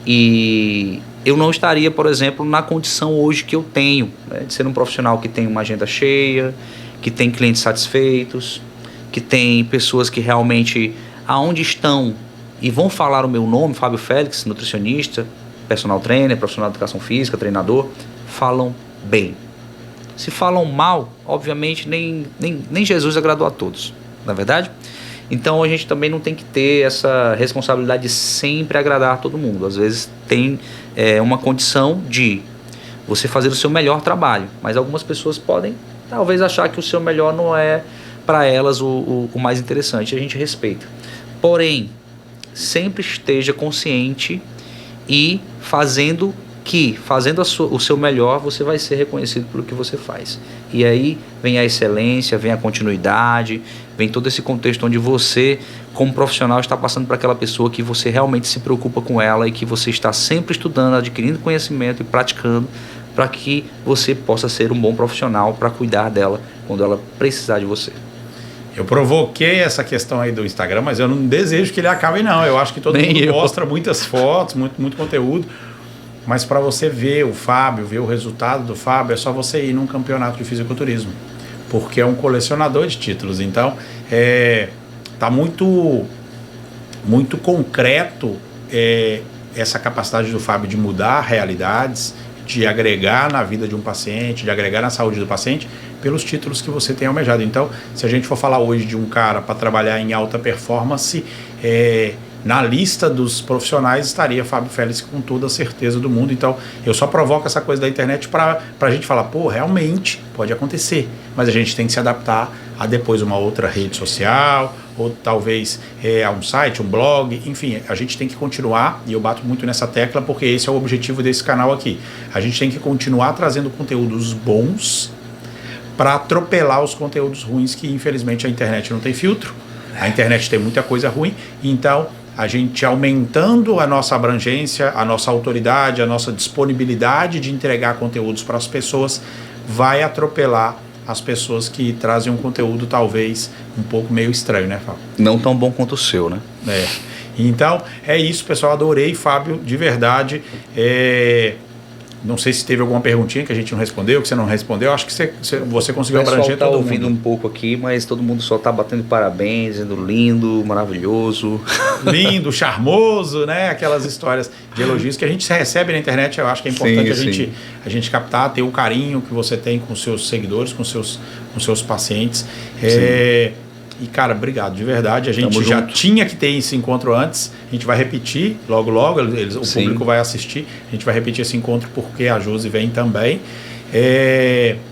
e eu não estaria, por exemplo, na condição hoje que eu tenho, né, de ser um profissional que tem uma agenda cheia, que tem clientes satisfeitos, que tem pessoas que realmente, aonde estão e vão falar o meu nome, Fábio Félix, nutricionista, personal trainer, profissional de educação física, treinador, falam bem. Se falam mal, obviamente nem Jesus agradou a todos, não é verdade? Então a gente também não tem que ter essa responsabilidade de sempre agradar a todo mundo. Às vezes tem uma condição de você fazer o seu melhor trabalho, mas algumas pessoas podem talvez achar que o seu melhor não é para elas o mais interessante. A gente respeita. Porém, sempre esteja consciente e fazendo o seu melhor, você vai ser reconhecido pelo que você faz. E aí vem a excelência, vem a continuidade, vem todo esse contexto onde você, como profissional, está passando para aquela pessoa que você realmente se preocupa com ela e que você está sempre estudando, adquirindo conhecimento e praticando para que você possa ser um bom profissional para cuidar dela quando ela precisar de você. Eu provoquei essa questão aí do Instagram, mas eu não desejo que ele acabe, não. Eu acho que todo mundo mostra muitas fotos, muito conteúdo. Mas para você ver o Fábio, ver o resultado do Fábio, é só você ir num campeonato de fisiculturismo, porque é um colecionador de títulos. Então, tá muito concreto essa capacidade do Fábio de mudar realidades, de agregar na vida de um paciente, de agregar na saúde do paciente, pelos títulos que você tem almejado. Então, se a gente for falar hoje de um cara para trabalhar em alta performance, na lista dos profissionais estaria Fábio Félix com toda a certeza do mundo. Então, eu só provoco essa coisa da internet para a gente falar, pô, realmente pode acontecer, mas a gente tem que se adaptar a depois uma outra rede social, ou talvez a um site, um blog, enfim, a gente tem que continuar, e eu bato muito nessa tecla porque esse é o objetivo desse canal aqui. A gente tem que continuar trazendo conteúdos bons para atropelar os conteúdos ruins, que infelizmente a internet não tem filtro, a internet tem muita coisa ruim, então a gente aumentando a nossa abrangência, a nossa autoridade, a nossa disponibilidade de entregar conteúdos para as pessoas, vai atropelar as pessoas que trazem um conteúdo talvez um pouco meio estranho, né, Fábio? Não tão bom quanto o seu, né? Então, é isso, pessoal. Adorei, Fábio, de verdade. Não sei se teve alguma perguntinha que a gente não respondeu, que você não respondeu. Acho que você conseguiu abranger todo mundo. O pessoal está ouvindo um pouco aqui, mas todo mundo só está batendo parabéns, dizendo lindo, maravilhoso. Lindo, charmoso, né? Aquelas histórias de elogios que a gente recebe na internet. Eu acho que é importante a gente captar, ter o carinho que você tem com seus seguidores, com seus pacientes. E, cara, obrigado, de verdade. A gente já tinha que ter esse encontro antes. A gente vai repetir logo, o público vai assistir. A gente vai repetir esse encontro porque a Josi vem também.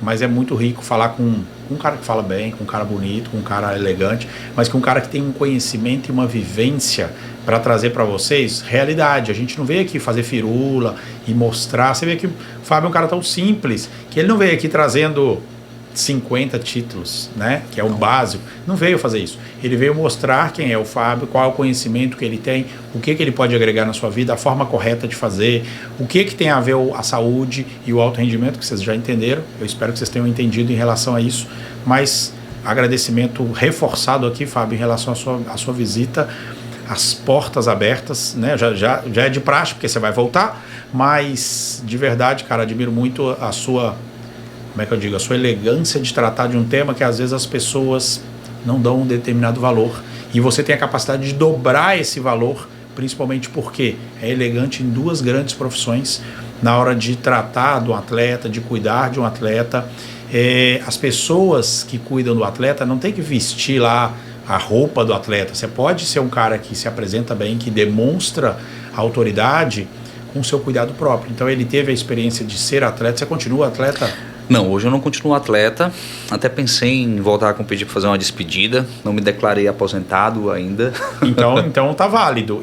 Mas é muito rico falar com um cara que fala bem, com um cara bonito, com um cara elegante, mas com um cara que tem um conhecimento e uma vivência para trazer para vocês realidade. A gente não veio aqui fazer firula e mostrar. Você vê que o Fábio é um cara tão simples que ele não veio aqui trazendo 50 títulos, né? Que é o básico. Não veio fazer isso. Ele veio mostrar quem é o Fábio, qual é o conhecimento que ele tem, o que ele pode agregar na sua vida, a forma correta de fazer, o que tem a ver a saúde e o alto rendimento, que vocês já entenderam. Eu espero que vocês tenham entendido em relação a isso. Mas agradecimento reforçado aqui, Fábio, em relação à sua visita, as portas abertas, né? Já é de praxe, porque você vai voltar, mas de verdade, cara, admiro muito a sua... Como é que eu digo? A sua elegância de tratar de um tema que às vezes as pessoas não dão um determinado valor. E você tem a capacidade de dobrar esse valor, principalmente porque é elegante em duas grandes profissões, na hora de tratar de um atleta, de cuidar de um atleta. As pessoas que cuidam do atleta não tem que vestir lá a roupa do atleta. Você pode ser um cara que se apresenta bem, que demonstra autoridade com o seu cuidado próprio. Então ele teve a experiência de ser atleta. Você continua atleta? Não, hoje eu não continuo atleta, até pensei em voltar a competir para fazer uma despedida, não me declarei aposentado ainda. Então tá válido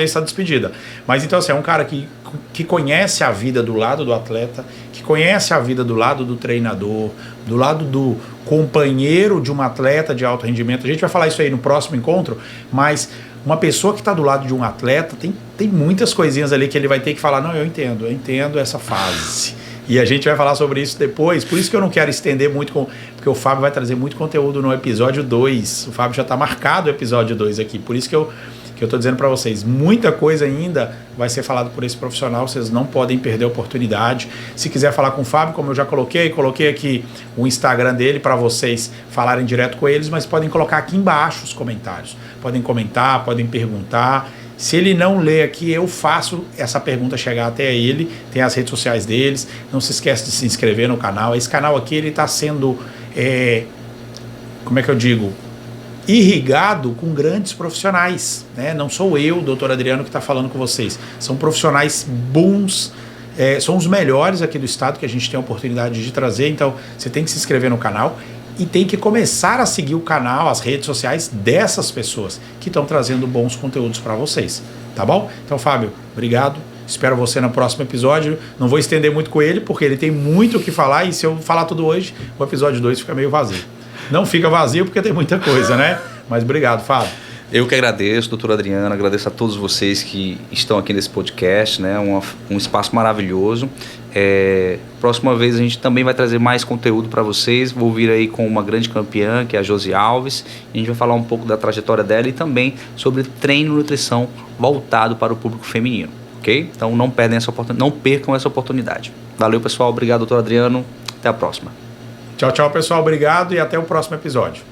essa despedida. Mas então assim, é um cara que conhece a vida do lado do atleta, que conhece a vida do lado do treinador, do lado do companheiro de um atleta de alto rendimento. A gente vai falar isso aí no próximo encontro, mas uma pessoa que está do lado de um atleta, tem muitas coisinhas ali que ele vai ter que falar, não, eu entendo essa fase. E a gente vai falar sobre isso depois. Por isso que eu não quero estender muito, porque o Fábio vai trazer muito conteúdo no episódio 2. O Fábio já está marcado o episódio 2 aqui. Por isso que eu estou dizendo para vocês, muita coisa ainda vai ser falado por esse profissional. Vocês não podem perder a oportunidade. Se quiser falar com o Fábio, como eu já coloquei aqui o Instagram dele para vocês falarem direto com eles, mas podem colocar aqui embaixo os comentários. Podem comentar, podem perguntar. Se ele não lê aqui, eu faço essa pergunta chegar até ele. Tem as redes sociais deles. Não se esquece de se inscrever no canal. Esse canal aqui ele está sendo, como é que eu digo, irrigado com grandes profissionais, né? Não sou eu, doutor Adriano, que está falando com vocês. São profissionais bons, são os melhores aqui do estado que a gente tem a oportunidade de trazer. Então, você tem que se inscrever no canal e tem que começar a seguir o canal, as redes sociais dessas pessoas que estão trazendo bons conteúdos para vocês, tá bom? Então, Fábio, obrigado. Espero você no próximo episódio. Não vou estender muito com ele, porque ele tem muito o que falar e se eu falar tudo hoje, o episódio 2 fica meio vazio. Não fica vazio porque tem muita coisa, né? Mas obrigado, Fábio. Eu que agradeço, doutor Adriano, agradeço a todos vocês que estão aqui nesse podcast, né? Um espaço maravilhoso. Próxima vez a gente também vai trazer mais conteúdo para vocês. Vou vir aí com uma grande campeã, que é a Josi Alves. A gente vai falar um pouco da trajetória dela e também sobre treino e nutrição voltado para o público feminino, ok? Então não percam essa oportunidade. Valeu, pessoal. Obrigado, doutor Adriano. Até a próxima. Tchau, tchau, pessoal. Obrigado e até o próximo episódio.